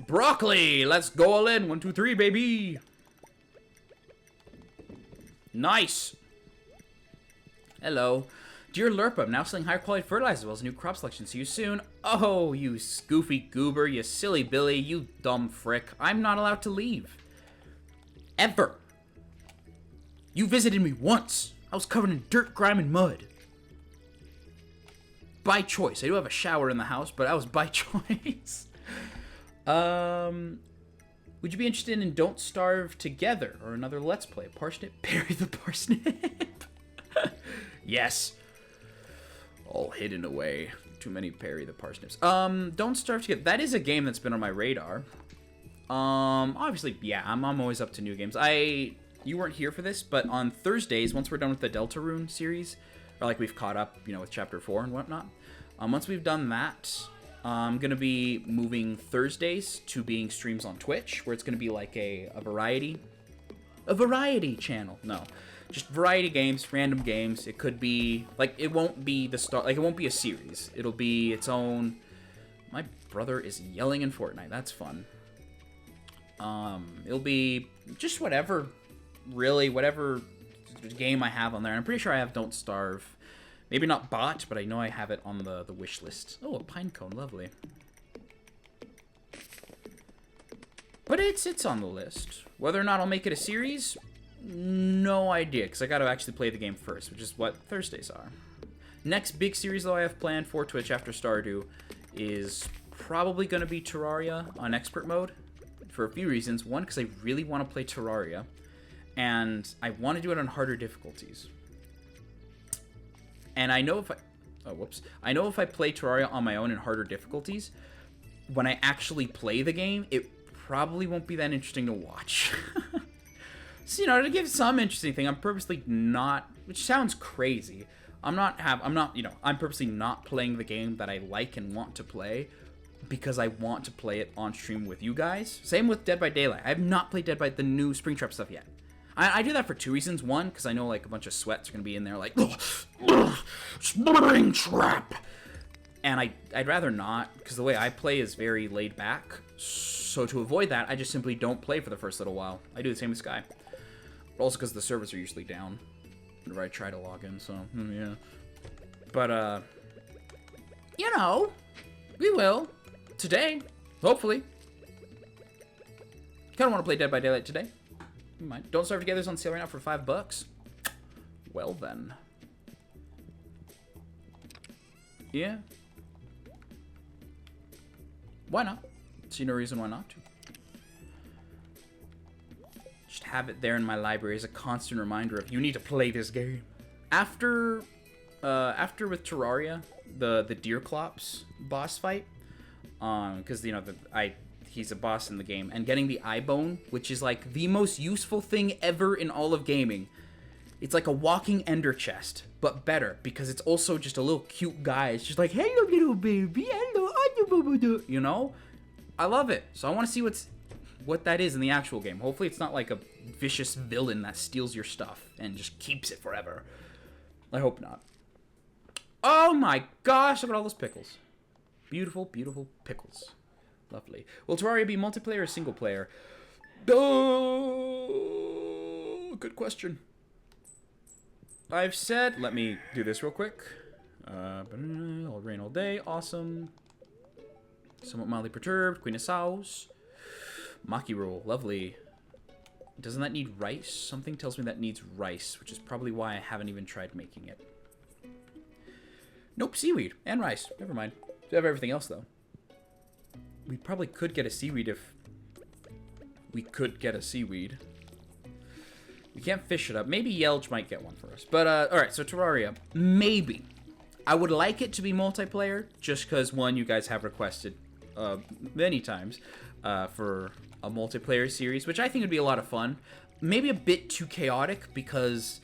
broccoli. Let's go all in. 1, 2, 3, baby. Nice. Hello. Dear Lurp, I'm now selling higher quality fertilizer as well as new crop selection. See you soon. Oh, you scoofy goober, you silly Billy, you dumb frick. I'm not allowed to leave. Ever. You visited me once. I was covered in dirt, grime, and mud. By choice. I do have a shower in the house, but that was by choice. Would you be interested in Don't Starve Together or another Let's Play? Parsnip? Bury the parsnip. Yes. All hidden away. Too many Perry the parsnips. Don't Starve Together. That is a game that's been on my radar. Obviously, yeah, I'm always up to new games. You weren't here for this, but on Thursdays, once we're done with the Deltarune series, or like we've caught up, you know, with Chapter 4 and whatnot, once we've done that, I'm going to be moving Thursdays to being streams on Twitch, where it's going to be like a variety channel. No, just variety games, random games. It could be, like, it won't be it won't be a series. It'll be its own. My brother is yelling in Fortnite. That's fun. It'll be just whatever game I have on there. And I'm pretty sure I have Don't Starve. Maybe not bought, but I know I have it on the wish list. Oh, a pine cone, lovely. But it's on the list. Whether or not I'll make it a series, no idea, because I got to actually play the game first, which is what Thursdays are. Next big series, though, I have planned for Twitch after Stardew is probably going to be Terraria on expert mode for a few reasons. One, because I really want to play Terraria, and I want to do it on harder difficulties. And I know if I know if I play Terraria on my own in harder difficulties, when I actually play the game, it probably won't be that interesting to watch. So, you know, to give some interesting thing, I'm purposely not, which sounds crazy. I'm purposely not playing the game that I like and want to play because I want to play it on stream with you guys. Same with Dead by Daylight. I have not played Dead by the new Springtrap stuff yet. I do that for two reasons. One, because I know, like, a bunch of sweats are going to be in there, like, Springtrap! And I'd rather not, because the way I play is very laid back. So to avoid that, I just simply don't play for the first little while. I do the same with Sky. Also because the servers are usually down whenever I try to log in, so, yeah. But, you know, we will. Today, hopefully. Kind of want to play Dead by Daylight today. You might. Don't Starve Together is on sale right now for $5. Well then. Yeah. Why not? See no reason why not to. Just have it there in my library as a constant reminder of you need to play this game. After with Terraria, the Deerclops boss fight, because you know he's a boss in the game, and getting the eye bone, which is like the most useful thing ever in all of gaming. It's like a walking ender chest, but better, because it's also just a little cute guy. It's just like, hello, little baby, hello, you know? I love it. So I want to see what that is in the actual game. Hopefully it's not like a vicious villain that steals your stuff and just keeps it forever. I hope not. Oh my gosh, look at all those pickles. Beautiful, beautiful pickles. Lovely. Will Terraria be multiplayer or single player? Oh, good question. I've said, let me do this real quick. All rain all day, awesome. Somewhat mildly perturbed, Queen of Sows. Maki roll, lovely. Doesn't that need rice? Something tells me that needs rice, which is probably why I haven't even tried making it. Nope, seaweed and rice. Never mind. We have everything else though. We probably could get a seaweed if we could get a seaweed. We can't fish it up. Maybe Yelge might get one for us. But, alright, so Terraria. Maybe. I would like it to be multiplayer, just because, one, you guys have requested many times for a multiplayer series, which I think would be a lot of fun. Maybe a bit too chaotic, because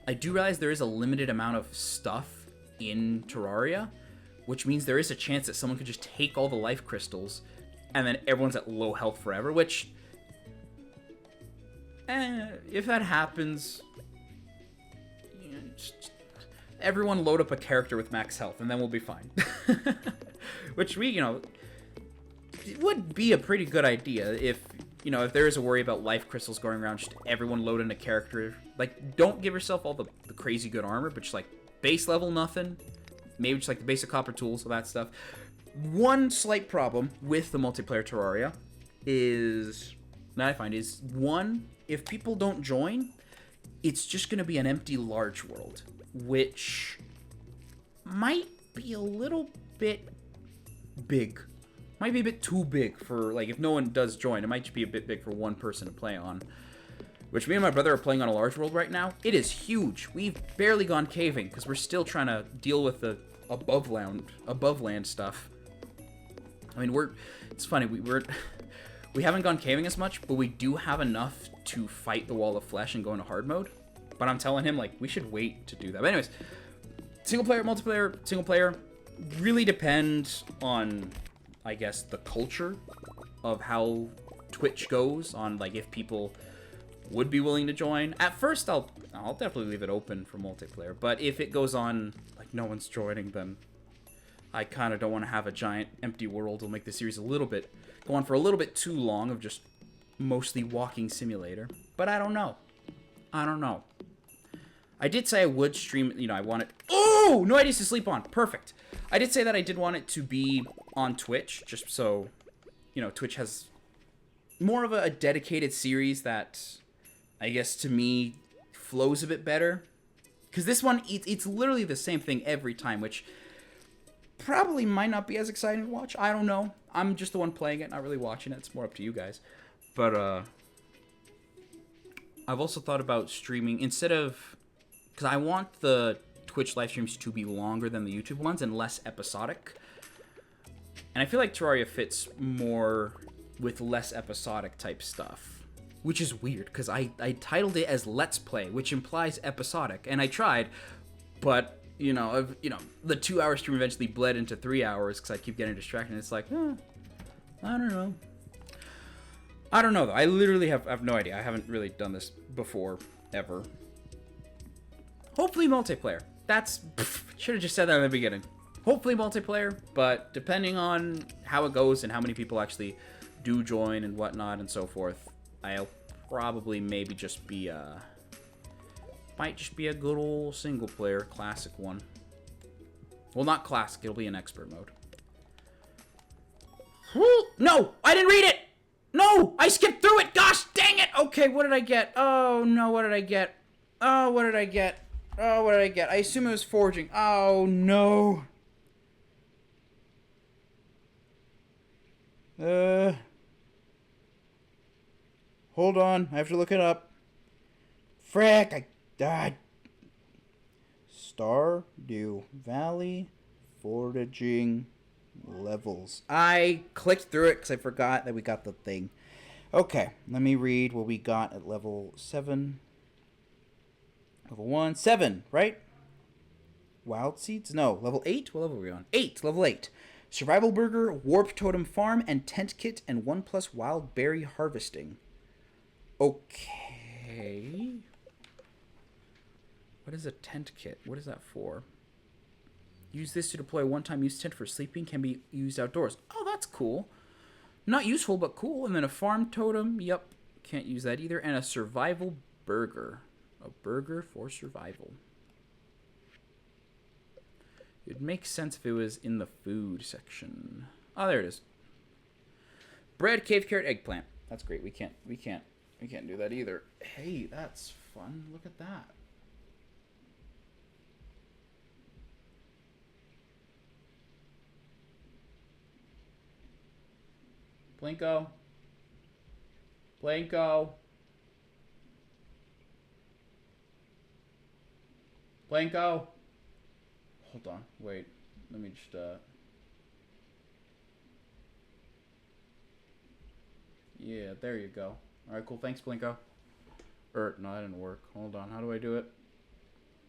I do realize there is a limited amount of stuff in Terraria, which means there is a chance that someone could just take all the life crystals, and then everyone's at low health forever, which if that happens, you know, just everyone load up a character with max health, and then we'll be fine. Which it would be a pretty good idea if, if there is a worry about life crystals going around, just everyone load in a character. Like, don't give yourself all the crazy good armor, but just, like, base level nothing. Maybe just, like, the basic copper tools, all that stuff. One slight problem with the multiplayer Terraria is, one, if people don't join, it's just going to be an empty large world, which might be a little bit big. Might be a bit too big for, like, if no one does join, it might just be a bit big for one person to play on. Which me and my brother are playing on a large world right now. It is huge. We've barely gone caving because we're still trying to deal with the above land stuff. I mean, it's funny, we haven't gone caving as much, but we do have enough to fight the wall of flesh and go into hard mode. But I'm telling him, like, we should wait to do that. But anyways, single player, multiplayer, single player really depends on, I guess, the culture of how Twitch goes on, like, if people would be willing to join. At first, I'll definitely leave it open for multiplayer, but if it goes on, like, no one's joining, then I kind of don't want to have a giant empty world. It'll make the series go on for a little bit too long of just mostly walking simulator. But I don't know. I did say I would stream, I want it. Oh, no ideas to sleep on. Perfect. I did say that I did want it to be on Twitch, just so, Twitch has more of a dedicated series that, I guess, to me, flows a bit better. Because this one, it's literally the same thing every time, which probably might not be as exciting to watch. I don't know. I'm just the one playing it, not really watching it. It's more up to you guys. But, I've also thought about streaming, instead of, because I want the Twitch live streams to be longer than the YouTube ones and less episodic. And I feel like Terraria fits more with less episodic type stuff. Which is weird, because I titled it as Let's Play, which implies episodic. And I tried, but, the 2-hour stream eventually bled into 3 hours because I keep getting distracted. And it's like, I don't know. I don't know, though. I literally have no idea. I haven't really done this before, ever. Hopefully multiplayer. Should have just said that in the beginning. Hopefully multiplayer, but depending on how it goes and how many people actually do join and whatnot and so forth, I'll probably maybe just be, might just be a good old single player classic one. Well, not classic, it'll be in expert mode. No! I didn't read it! No! I skipped through it! Gosh dang it! Okay, what did I get? Oh, no, what did I get? Oh, what did I get? Oh, what did I get? I assume it was foraging. Oh, no. Hold on. I have to look it up. Frick, I died. Stardew Valley foraging levels. I clicked through it because I forgot that we got the thing. Okay, let me read what we got at level 7. Level 1, 7, right? Wild seeds? No, level 8? What level are we on? 8, level 8. Survival burger, warp totem farm, and tent kit, and 1+ wild berry harvesting. Okay. What is a tent kit? What is that for? Use this to deploy a one-time use tent for sleeping. Can be used outdoors. Oh, that's cool. Not useful, but cool. And then a farm totem. Yep. Can't use that either. And a survival burger. A burger for survival. It'd make sense if it was in the food section. Oh, there it is. Bread, cave carrot, eggplant. That's great. We can't do that either. Hey, that's fun. Look at that. Blinko. Blinko. Blinko. Hold on. Wait. Let me just, yeah, there you go. Alright, cool. Thanks, Blinko. No, that didn't work. Hold on. How do I do it?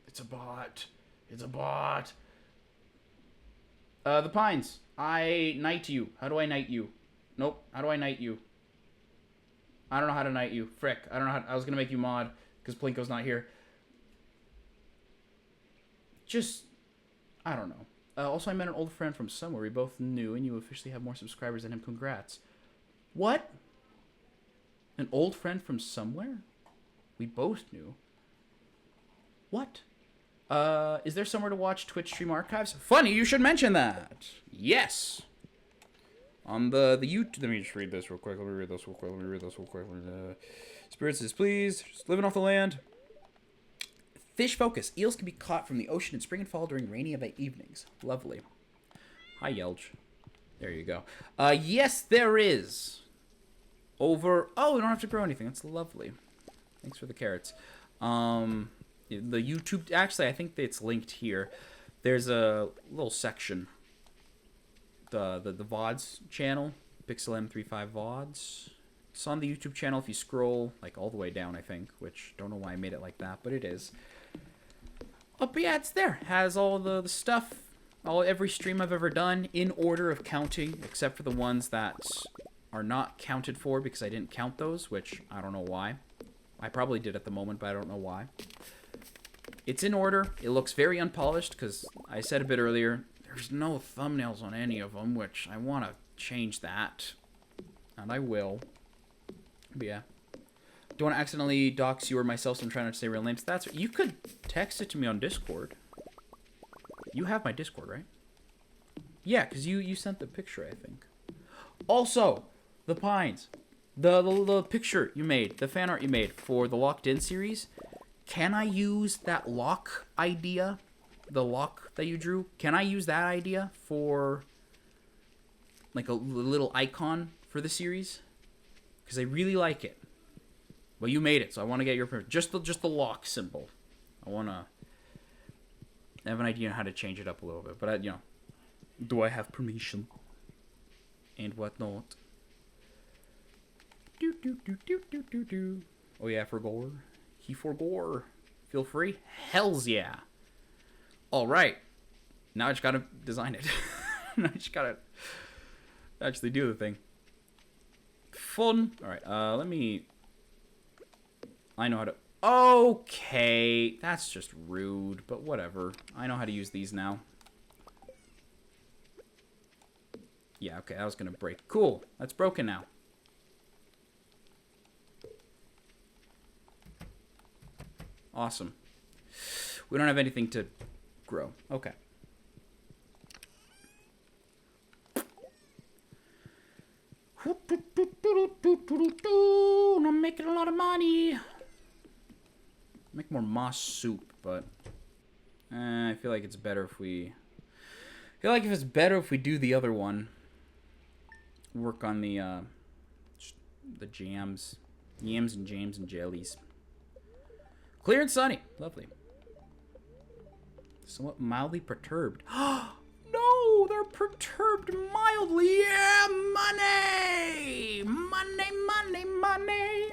It's a bot. It's a bot. The pines. I knight you. How do I knight you? Nope. How do I knight you? I don't know how to knight you. Frick. I don't know how... I was going to make you mod because Plinko's not here. Just... I don't know. Also, I met an old friend from somewhere. We both knew, and you officially have more subscribers than him. Congrats. What? An old friend from somewhere? We both knew. What? Is there somewhere to watch Twitch stream archives? Funny, you should mention that. Yes. On the YouTube... Let me just read this real quick. Spirit says, please. Just living off the land. Fish focus. Eels can be caught from the ocean in spring and fall during rainy evenings. Lovely. Hi, Yelch. There you go. Yes, there is. Over... Oh, we don't have to grow anything. That's lovely. Thanks for the carrots. The YouTube... Actually, I think it's linked here. There's a little section. The VODs channel. Pixel M35 VODs. It's on the YouTube channel if you scroll, like, all the way down, I think. Which, don't know why I made it like that, but it is. Oh, but yeah, it's there. Has all the stuff, every stream I've ever done in order of counting, except for the ones that are not counted for because I didn't count those, which I don't know why. I probably did at the moment, but I don't know why. It's in order. It looks very unpolished because I said a bit earlier, there's no thumbnails on any of them, which I want to change that, and I will. But yeah. Don't want to accidentally dox you or myself, so I'm trying not to say real names. That's... You could text it to me on Discord. You have my Discord, right? Yeah, because you sent the picture, I think. Also, the Pines. The picture you made, the fan art you made for the Locked In series. Can I use that lock idea? The lock that you drew? Can I use that idea for... like a little icon for the series? Because I really like it. Well, you made it, so I want to get your permission. Just the lock symbol. I want to have an idea on how to change it up a little bit. But, you know, do I have permission? And whatnot. Oh, yeah, for gore. He for gore. Feel free? Hells yeah. All right. Now I just got to design it. Now I just got to actually do the thing. Fun. All right, let me... I know how to... Okay, that's just rude, but whatever. I know how to use these now. Yeah, okay, that was gonna break. Cool, that's broken now. Awesome. We don't have anything to grow. Okay. I'm making a lot of money. Make more moss soup, but I feel like it's better if we... I feel like if it's better if we do the other one. Work on the jams. Yams and jams and jellies. Clear and sunny. Lovely. Somewhat mildly perturbed. No, they're perturbed mildly. Yeah, money! Money, money, money.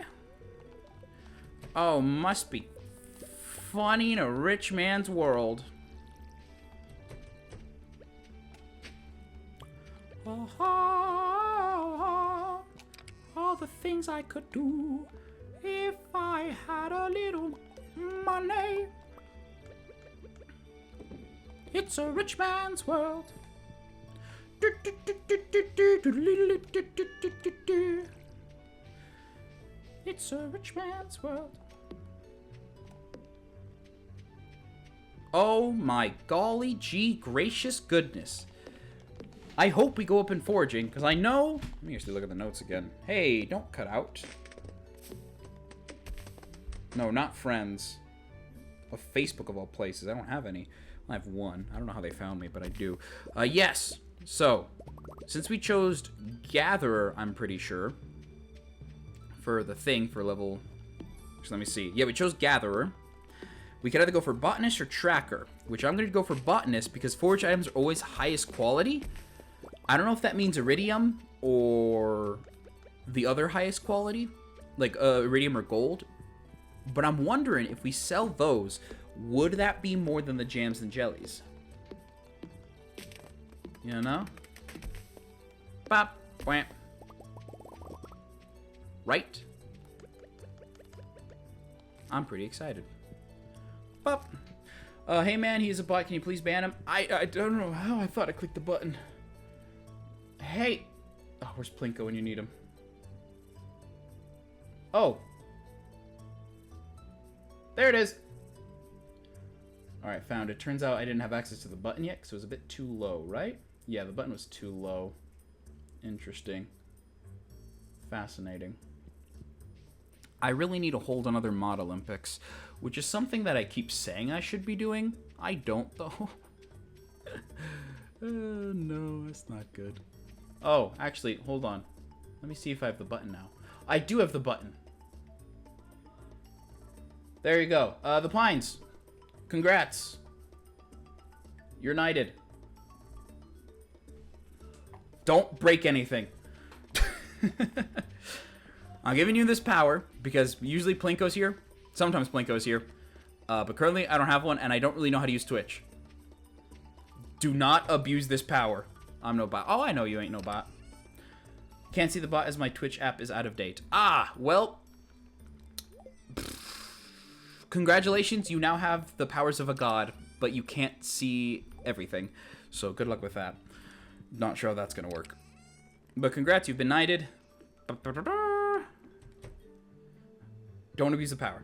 Oh, must be funny in a rich man's world. All the things I could do if I had a little money. It's a rich man's world. It's a rich man's world. Oh my golly gee gracious goodness. I hope we go up in foraging, because I know... Let me actually look at the notes again. Hey, don't cut out. No, not friends. Of Facebook of all places. I don't have any. I have one. I don't know how they found me, but I do. Yes. So, since we chose Gatherer, I'm pretty sure, for the thing, for level... Actually, let me see. Yeah, we chose Gatherer. We could either go for Botanist or Tracker, which I'm going to go for Botanist because forage items are always highest quality. I don't know if that means Iridium or the other highest quality, like Iridium or Gold. But I'm wondering if we sell those, would that be more than the jams and jellies? You know? Bop, wham. Right? I'm pretty excited. Pop. Hey man, he's a bot. Can you please ban him? I don't know how. I thought I clicked the button. Hey. Oh, where's Plinko when you need him? Oh. There it is. Alright, found it. Turns out I didn't have access to the button yet because it was a bit too low, right? Yeah, the button was too low. Interesting. Fascinating. I really need to hold another Mod Olympics, which is something that I keep saying I should be doing. I don't, though. No, that's not good. Oh, actually, hold on. Let me see if I have the button now. I do have the button. There you go. The Pines. Congrats. You're knighted. Don't break anything. I'm giving you this power because usually Plinko's here. Sometimes Plinko's here. But currently I don't have one and I don't really know how to use Twitch. Do not abuse this power. I'm no bot. Oh, I know you ain't no bot. Can't see the bot as my Twitch app is out of date. Ah, well. Congratulations, you now have the powers of a god, but you can't see everything. So good luck with that. Not sure how that's gonna work. But congrats, you've been knighted. Don't abuse the power.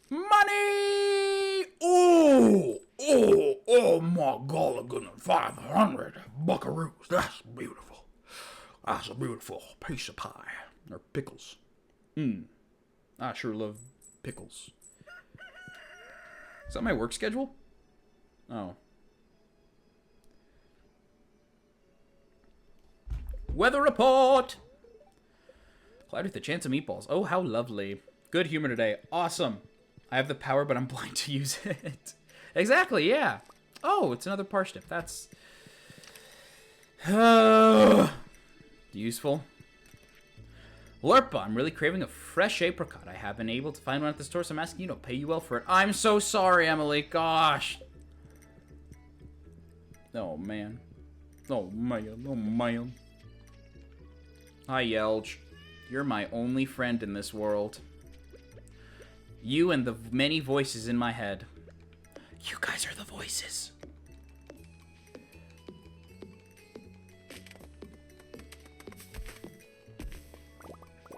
Money! Oh my golligan, 500 buckaroos. That's beautiful. That's a beautiful piece of pie. Or pickles. I sure love pickles. Is that my work schedule? Oh. Weather report! Cloudy with a chance of meatballs. Oh, how lovely. Good humor today. Awesome. I have the power, but I'm blind to use it. Exactly, yeah. Oh, it's another parsnip. That's... useful. Lurpa, I'm really craving a fresh apricot. I haven't been able to find one at the store, so I'm asking you to pay you well for it. I'm so sorry, Emily. Gosh. Oh, man. Oh, man. Oh, man. Hi, Yelge. You're my only friend in this world. You and the many voices in my head. You guys are the voices.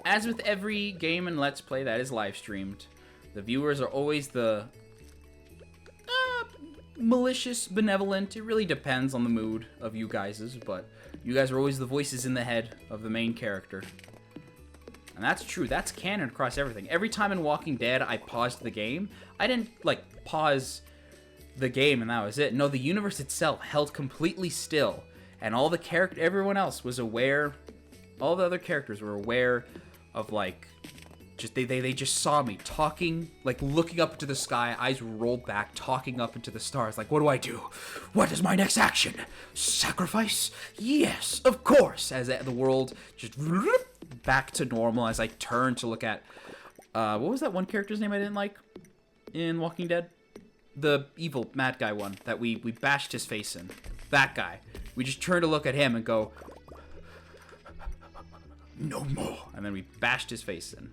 As with every game and Let's Play that is live streamed, the viewers are always the malicious, benevolent. It really depends on the mood of you guys', but you guys are always the voices in the head of the main character. And that's true. That's canon across everything. Every time in Walking Dead I paused the game, I didn't, like, pause the game and that was it. No, the universe itself held completely still, and all the everyone else was aware, all the other characters were aware of, like, just they just saw me talking, like, looking up into the sky, eyes rolled back, talking up into the stars, like, what do I do? What is my next action? Sacrifice? Yes, of course, as the world just back to normal as I turn to look at, what was that one character's name I didn't like in Walking Dead? The evil mad guy one that we bashed his face in. That guy. We just turned to look at him and go, no more. And then we bashed his face in.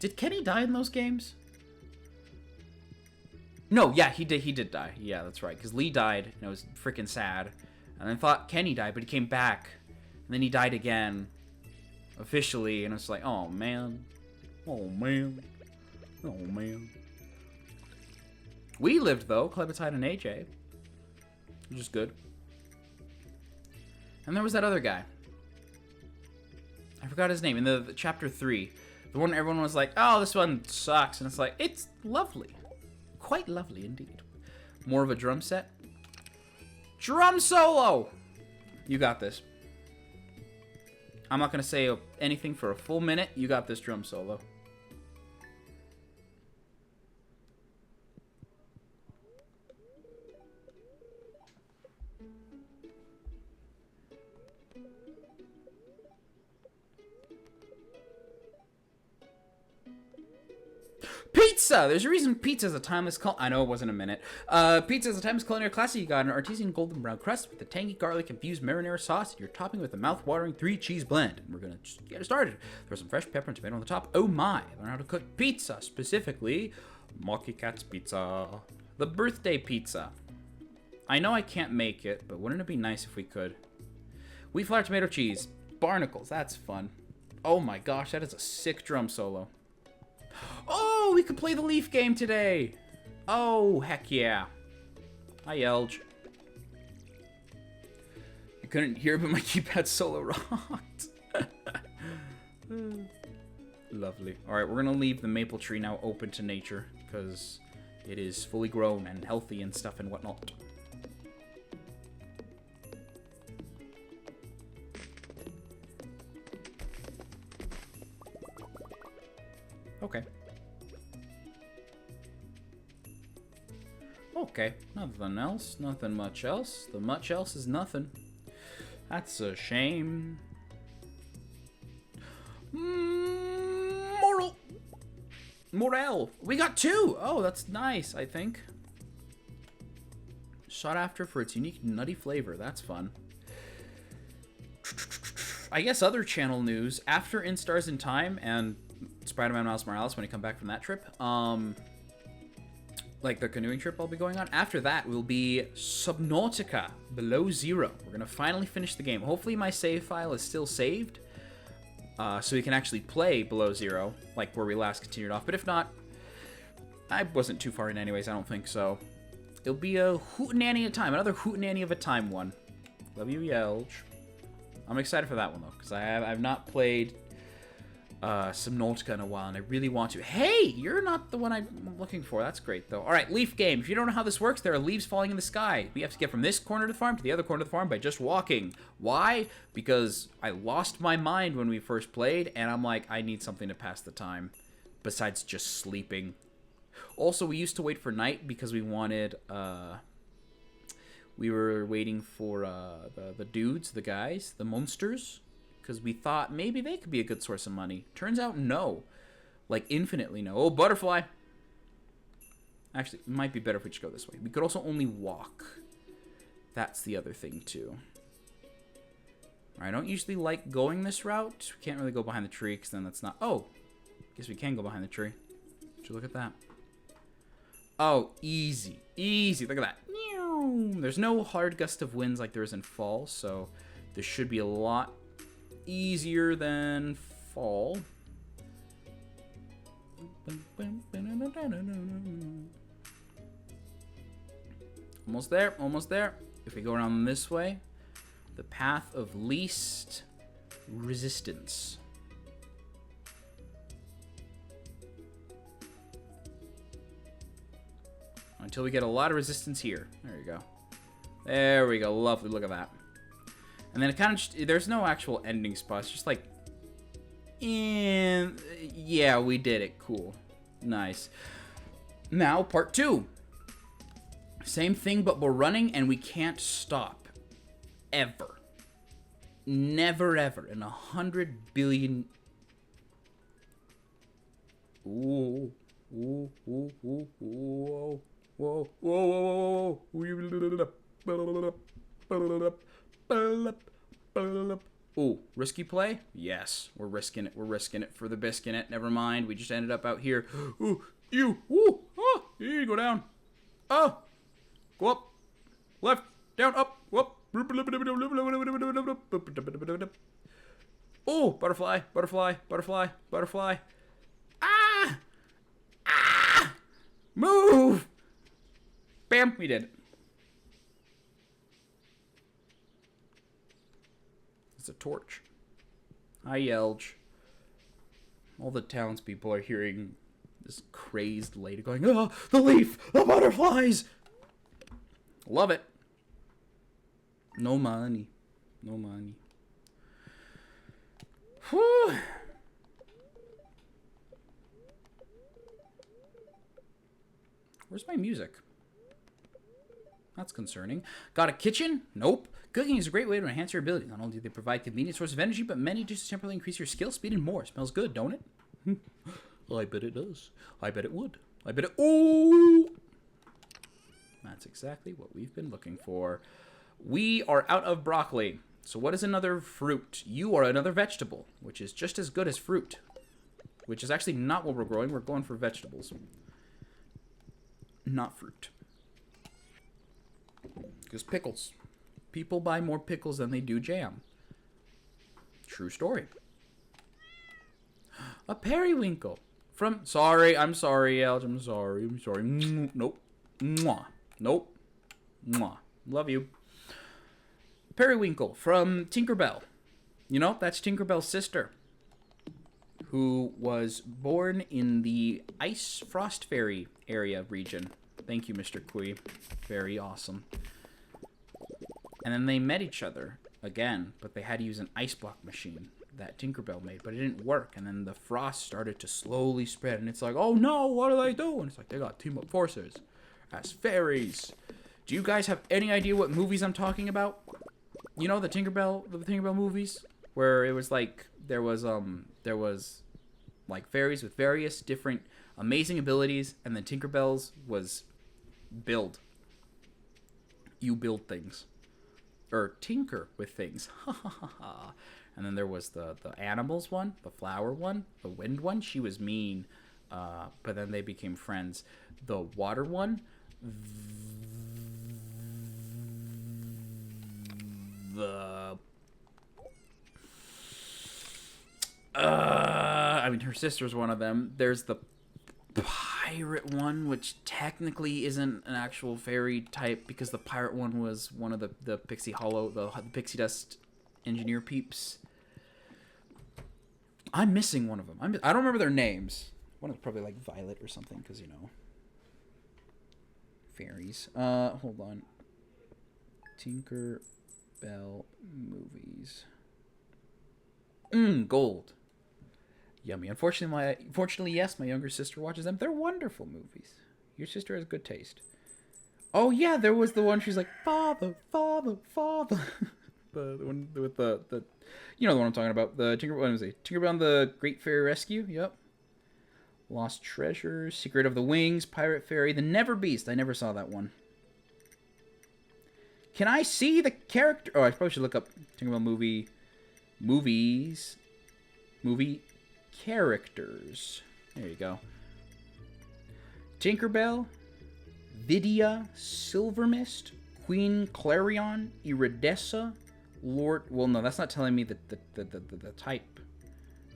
Did Kenny die in those games? No, yeah, he did die. Yeah, that's right. Because Lee died, and it was freaking sad. And I thought Kenny died, but he came back. And then he died again. Officially, and it's like, oh, man. Oh, man. Oh, man. We lived, though, Clementine and AJ. Which is good. And there was that other guy. I forgot his name. In the chapter 3. The one everyone was like, oh, this one sucks. And it's like, it's lovely. Quite lovely indeed. More of a drum set. Drum solo! You got this. I'm not going to say anything for a full minute. You got this drum solo. Pizza! Pizza! There's a reason pizza is a timeless I know it wasn't a minute. Pizza is a timeless culinary classic. You got an artisan golden brown crust with a tangy garlic infused marinara sauce, and you're topping with a mouth-watering 3-cheese blend. And we're gonna just get it started. Throw some fresh pepper and tomato on the top. Oh my! Learn how to cook pizza, specifically Mocky Cat's Pizza. The birthday pizza. I know I can't make it, but wouldn't it be nice if we could? Wheat flour, tomato, cheese. Barnacles, that's fun. Oh my gosh, that is a sick drum solo. Oh, we could play the Leaf game today. Oh, heck yeah. Hi, Elge. You couldn't hear, but my keypad solo rocked. Lovely. All right, we're going to leave the maple tree now open to nature because it is fully grown and healthy and stuff and whatnot. Okay. Okay, nothing else, nothing much else. The much else is nothing. That's a shame. Morel. We got 2. Oh, that's nice, I think. Sought after for its unique nutty flavor. That's fun. I guess other channel news. After Instars in Time and Spider-Man Miles Morales, when I come back from that trip, like the canoeing trip I'll be going on, after that will be Subnautica Below Zero. We're gonna finally finish the game. Hopefully my save file is still saved, so we can actually play Below Zero, like where we last continued off. But if not, I wasn't too far in anyways, I don't think so. It'll be a hootenanny of time, another hootenanny of a time one. Love you, Yelge. I'm excited for that one though, because I've not played Subnautica in a while, and I really want to. Hey, you're not the one I'm looking for. That's great, though. All right, leaf game. If you don't know how this works, there are leaves falling in the sky. We have to get from this corner of the farm to the other corner of the farm by just walking. Why? Because I lost my mind when we first played, and I'm like, I need something to pass the time besides just sleeping. Also, we used to wait for night because we wanted, we were waiting for the dudes, the guys, the monsters, because we thought maybe they could be a good source of money. Turns out no. Like, infinitely no. Oh, butterfly! Actually, it might be better if we just go this way. We could also only walk. That's the other thing, too. I don't usually like going this route. We can't really go behind the tree, because then that's not... Oh! Guess we can go behind the tree. Would you look at that? Oh, easy. Easy. Look at that. There's no hard gust of winds like there is in fall, so this should be a lot easier than fall. Almost there, almost there. If we go around this way, the path of least resistance. Until we get a lot of resistance here. There you go. There we go. Lovely. Look at that. And then it kind of just, there's no actual ending spot. It's just like, yeah, we did it. Cool. Nice. Now, part 2. Same thing, but we're running and we can't stop. Ever. Never, ever. In 100 billion... Ooh. Ooh, ooh, ooh, ooh. Whoa, whoa, whoa, whoa. Ooh, risky play? Yes, we're risking it. We're risking it for the biscuit. Never mind. We just ended up out here. Ooh, you. Ooh, oh, you go down. Oh, go up. Left, down, up, whoop. Oh, butterfly, butterfly, butterfly, butterfly. Ah! Ah! Move! Bam! We did it. It's a torch. Hi, Yelge. All the townspeople are hearing this crazed lady going, "Oh, the leaf! The butterflies!" Love it. No money. No money. Whew. Where's my music? That's concerning. Got a kitchen? Nope. Cooking is a great way to enhance your ability. Not only do they provide convenient source of energy, but many just temporarily increase your skill, speed, and more. Smells good, don't it? I bet it does. I bet it would. A bit of... Ooh! That's exactly what we've been looking for. We are out of broccoli. So what is another fruit? You are another vegetable, which is just as good as fruit. Which is actually not what we're growing. We're going for vegetables. Not fruit. Because pickles. People buy more pickles than they do jam. True story. A periwinkle. From... Sorry, I'm sorry, Elge. I'm sorry. Nope. Mwah. Nope. Mwah. Love you. Periwinkle from Tinkerbell. You know, that's Tinkerbell's sister. Who was born in the Ice Frost Fairy area region. Thank you, Mr. Kui. Very awesome. And then they met each other again, but they had to use an ice block machine that Tinkerbell made, but it didn't work. And then the frost started to slowly spread, and it's like, oh no, what do they do? And it's like, they got team up forces as fairies. Do you guys have any idea what movies I'm talking about? You know, the Tinkerbell movies, where it was like there was like fairies with various different amazing abilities, and then Tinkerbell's was build. You build things. Or tinker with things. And then there was the animals one, the flower one, the wind one. She was mean, but then they became friends. The water one, I mean, her sister's one of them. There's the pirate one, which technically isn't an actual fairy type, because the pirate one was one of the Pixie Hollow, the Pixie Dust engineer peeps. I'm missing one of them. I don't remember their names. One is probably like Violet or something, because, you know, fairies. Hold on. Tinkerbell movies. Gold. Yummy. Unfortunately, yes, my younger sister watches them. They're wonderful movies. Your sister has good taste. Oh yeah, there was the one she's like, father, father, father. the one with the you know the one I'm talking about. The Tinkerbell and the Great Fairy Rescue. Yep. Lost Treasure, Secret of the Wings, Pirate Fairy, The Never Beast. I never saw that one. Can I see the character? Oh, I probably should look up Tinkerbell movie characters. There you go. Tinkerbell, Vidya, Silvermist, Queen Clarion, Iridessa, Lord... Well, no, that's not telling me the type.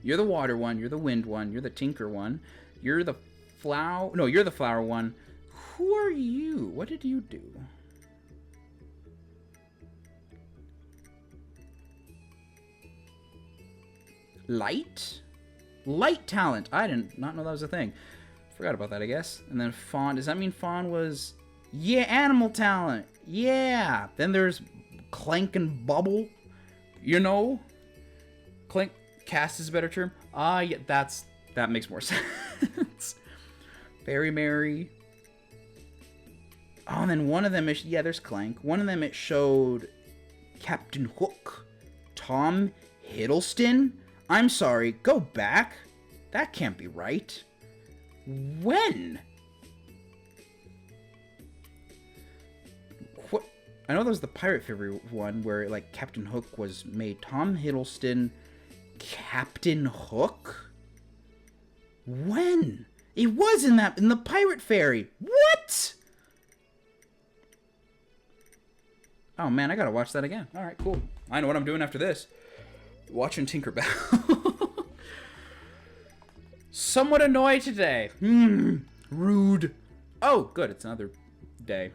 You're the water one, you're the wind one, you're the tinker one, you're the flower... No, you're the flower one. Who are you? What did you do? Light? Light talent. I did not know that was a thing. Forgot about that, I guess. And then Fawn. Does that mean Fawn was... Yeah, animal talent. Yeah. Then there's Clank and Bubble. You know? Clank... Cast is a better term. Yeah, that makes more sense. Fairy Mary. Oh, and then one of them is... Yeah, there's Clank. One of them, it showed Captain Hook. Tom Hiddleston. I'm sorry, go back. That can't be right. When? What? I know there was the Pirate Fairy one where, like, Captain Hook was made. Tom Hiddleston, Captain Hook? When? It was in the Pirate Fairy. What? Oh, man, I gotta watch that again. All right, cool. I know what I'm doing after this. Watching Tinkerbell. Somewhat annoyed today. Rude. Oh, good. It's another day.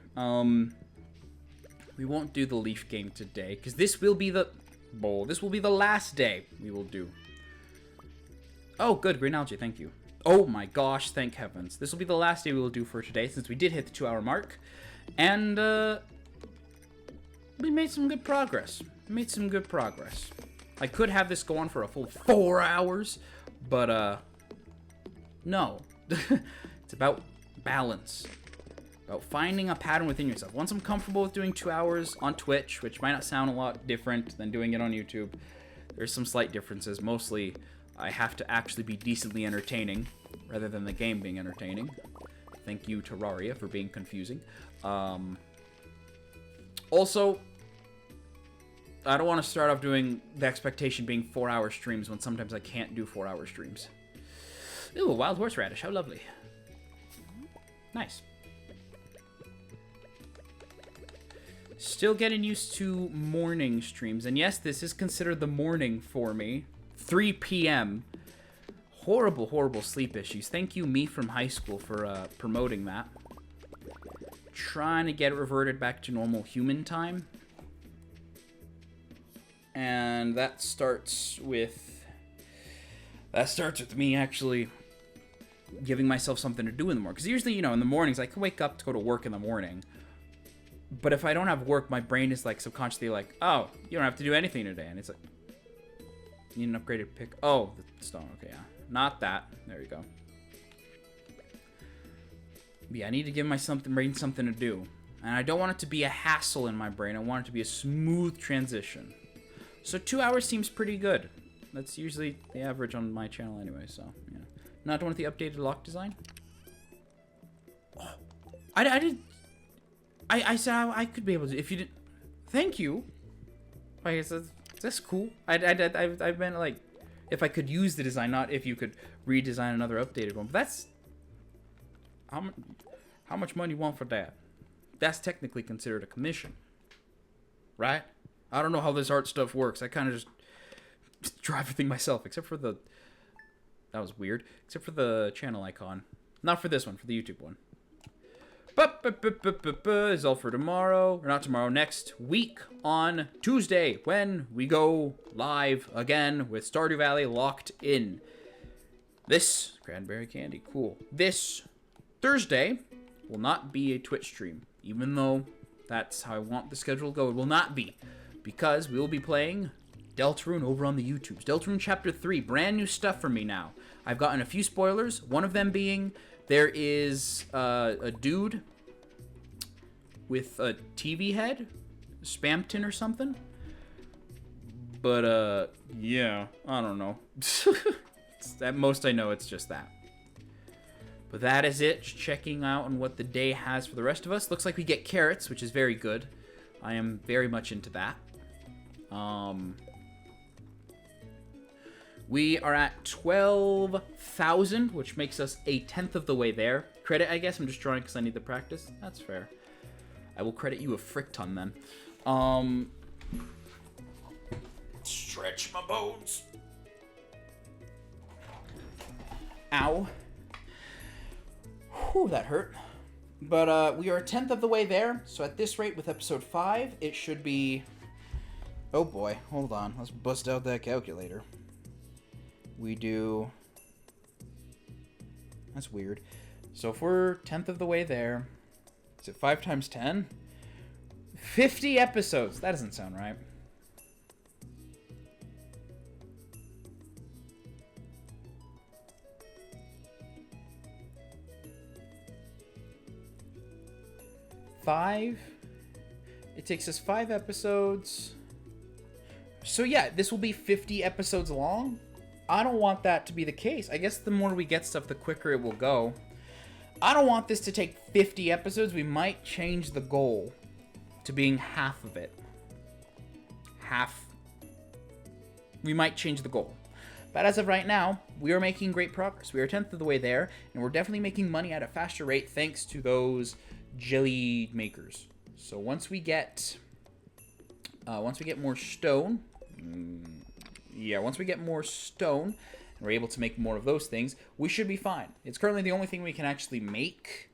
We won't do the Leaf game today, because this will be the... This will be the last day we will do. Oh, good. Green algae. Thank you. Oh my gosh. Thank heavens. This will be the last day we will do for today, since we did hit the 2-hour mark. And, we made some good progress. I could have this go on for a full 4 hours, but, no. It's about balance. About finding a pattern within yourself. Once I'm comfortable with doing 2 hours on Twitch, which might not sound a lot different than doing it on YouTube, there's some slight differences. Mostly, I have to actually be decently entertaining, rather than the game being entertaining. Thank you, Terraria, for being confusing. Also, I don't want to start off doing the expectation being 4-hour streams when sometimes I can't do 4-hour streams. Ooh, wild horseradish. How lovely. Nice. Still getting used to morning streams. And yes, this is considered the morning for me. 3 p.m. Horrible, horrible sleep issues. Thank you, me from high school, for promoting that. Trying to get it reverted back to normal human time. And that starts with me actually giving myself something to do in the morning. Because usually, you know, in the mornings, I can wake up to go to work in the morning. But if I don't have work, my brain is like subconsciously like, oh, you don't have to do anything today. And it's like, you need an upgraded pick. Oh, the stone. Okay, yeah. Not that. There you go. But yeah, I need to give my brain something to do. And I don't want it to be a hassle in my brain. I want it to be a smooth transition. So 2 hours seems pretty good. That's usually the average on my channel anyway, so, yeah. Not one with the updated lock design? Oh, I said I could be able to, if you didn't, thank you. I guess that's cool. I meant, like, if I could use the design, not if you could redesign another updated one. But that's, how much money you want for that? That's technically considered a commission. Right? I don't know how this art stuff works. I kind of just draw everything myself, except for the, that was weird, except for the channel icon. Not for this one, for the YouTube one. Is all for tomorrow, or not tomorrow, next week on Tuesday, when we go live again with Stardew Valley locked in. This cranberry candy, cool. This Thursday will not be a Twitch stream, even though that's how I want the schedule to go. It will not be, because we will be playing Deltarune over on the YouTubes. Deltarune Chapter 3, brand new stuff for me now. I've gotten a few spoilers, one of them being there is a dude with a TV head, Spamton or something. But, yeah, I don't know. At most I know it's just that. But that is it. Just checking out on what the day has for the rest of us. Looks like we get carrots, which is very good. I am very much into that. We are at 12,000, which makes us a 10th of the way there. Credit, I guess. I'm just drawing because I need the practice. That's fair. I will credit you a frick ton then. Stretch my bones. Ow. Whew, that hurt. But we are a 10th of the way there. So at this rate, with episode 5, it should be... Oh boy, hold on. Let's bust out that calculator. We do... That's weird. So if we're 10th of the way there, is it 5 times 10? 50 episodes. That doesn't sound right. It takes us 5 episodes. So yeah, this will be 50 episodes long. I don't want that to be the case. I guess the more we get stuff, the quicker it will go. I don't want this to take 50 episodes. We might change the goal to being half of it. Half. We might change the goal. But as of right now, we are making great progress. We are 10th of the way there, and we're definitely making money at a faster rate thanks to those jelly makers. So once we get more stone, once we get more stone, and we're able to make more of those things, we should be fine. It's currently the only thing we can actually make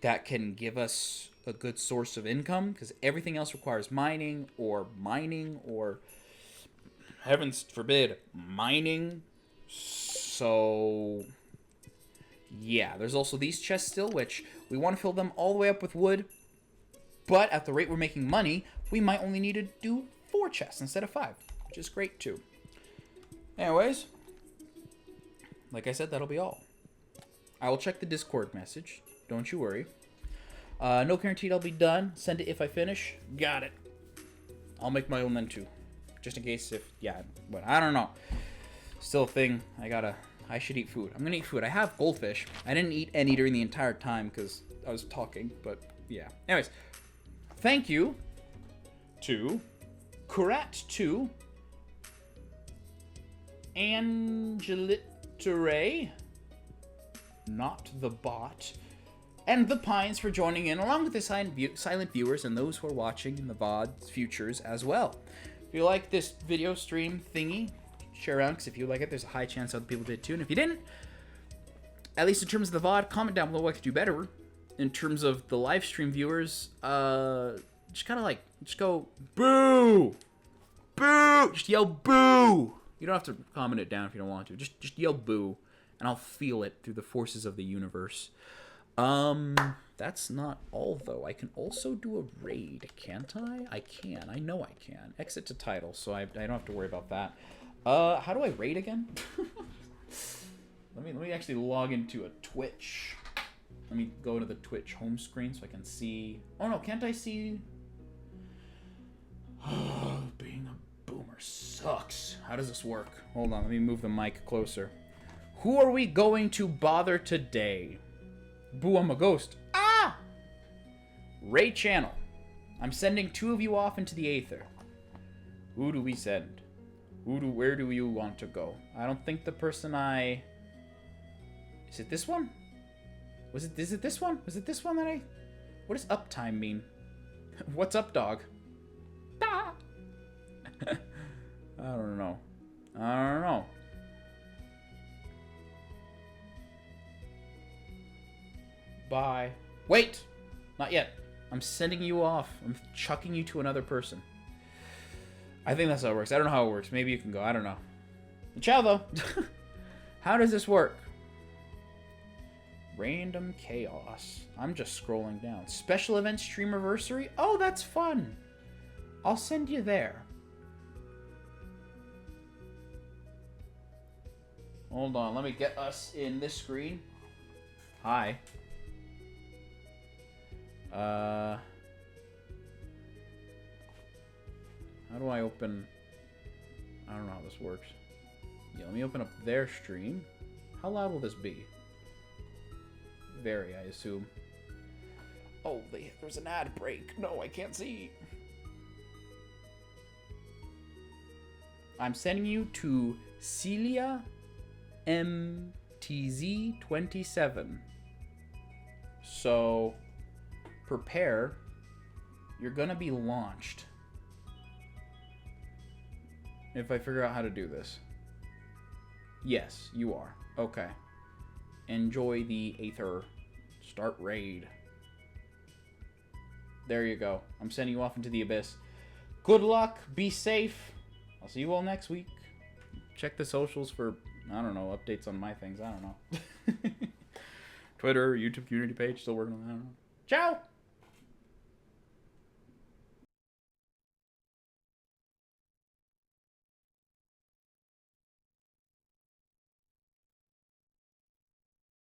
that can give us a good source of income, because everything else requires mining, or heavens forbid, mining. So yeah, there's also these chests still, which we want to fill them all the way up with wood. But at the rate we're making money, we might only need to do 4 chests instead of 5, which is great too. Anyways, like I said, that'll be all. I will check the Discord message. Don't you worry. No guaranteed I'll be done. Send it if I finish. Got it. I'll make my own then too. Just in case if, yeah, but I don't know. Still a thing I gotta I should eat food. I'm gonna eat food. I have goldfish. I didn't eat any during the entire time because I was talking, but yeah. Anyways, thank you to Kurat2, Angelitere, not the bot, and the Pines for joining in, along with the silent viewers and those who are watching in the VOD's futures as well. If you like this video stream thingy, share around, because if you like it, there's a high chance other people did too. And if you didn't, at least in terms of the VOD, comment down below what could do better. In terms of the live stream viewers, just kind of like, just go, boo! Boo! Just yell boo! You don't have to comment it down if you don't want to. Just yell boo, and I'll feel it through the forces of the universe. That's not all, though. I can also do a raid, can't I? I can. I know I can. Exit to title, so I don't have to worry about that. How do I raid again? Let me actually log into a Twitch. Let me go to the Twitch home screen so I can see... Oh, no, can't I see... Being a boomer sucks. How does this work? Hold on, let me move the mic closer. Who are we going to bother today? Boo, I'm a ghost. Ah! Ray Channel. I'm sending 2 of you off into the aether. Who do we send? Where do you want to go? I don't think the person I... Is it this one? Is it this one? Was it this one that I... What does uptime mean? What's up, dog? Ah! I don't know. Bye. Wait! Not yet. I'm sending you off. I'm chucking you to another person. I think that's how it works. I don't know how it works. Maybe you can go. I don't know. Ciao, though. How does this work? Random chaos. I'm just scrolling down. Special event streamiversary? Oh, that's fun. I'll send you there. Hold on. Let me get us in this screen. Hi. How do I open... I don't know how this works. Yeah, let me open up their stream. How loud will this be? Very, I assume. Oh, there's an ad break. No, I can't see. I'm sending you to Celia MTZ27. So, prepare. You're gonna be launched. If I figure out how to do this. Yes, you are. Okay. Enjoy the aether. Start raid. There you go. I'm sending you off into the abyss. Good luck. Be safe. I'll see you all next week. Check the socials for, I don't know, updates on my things. I don't know. Twitter, YouTube community page. Still working on that. I don't know. Ciao!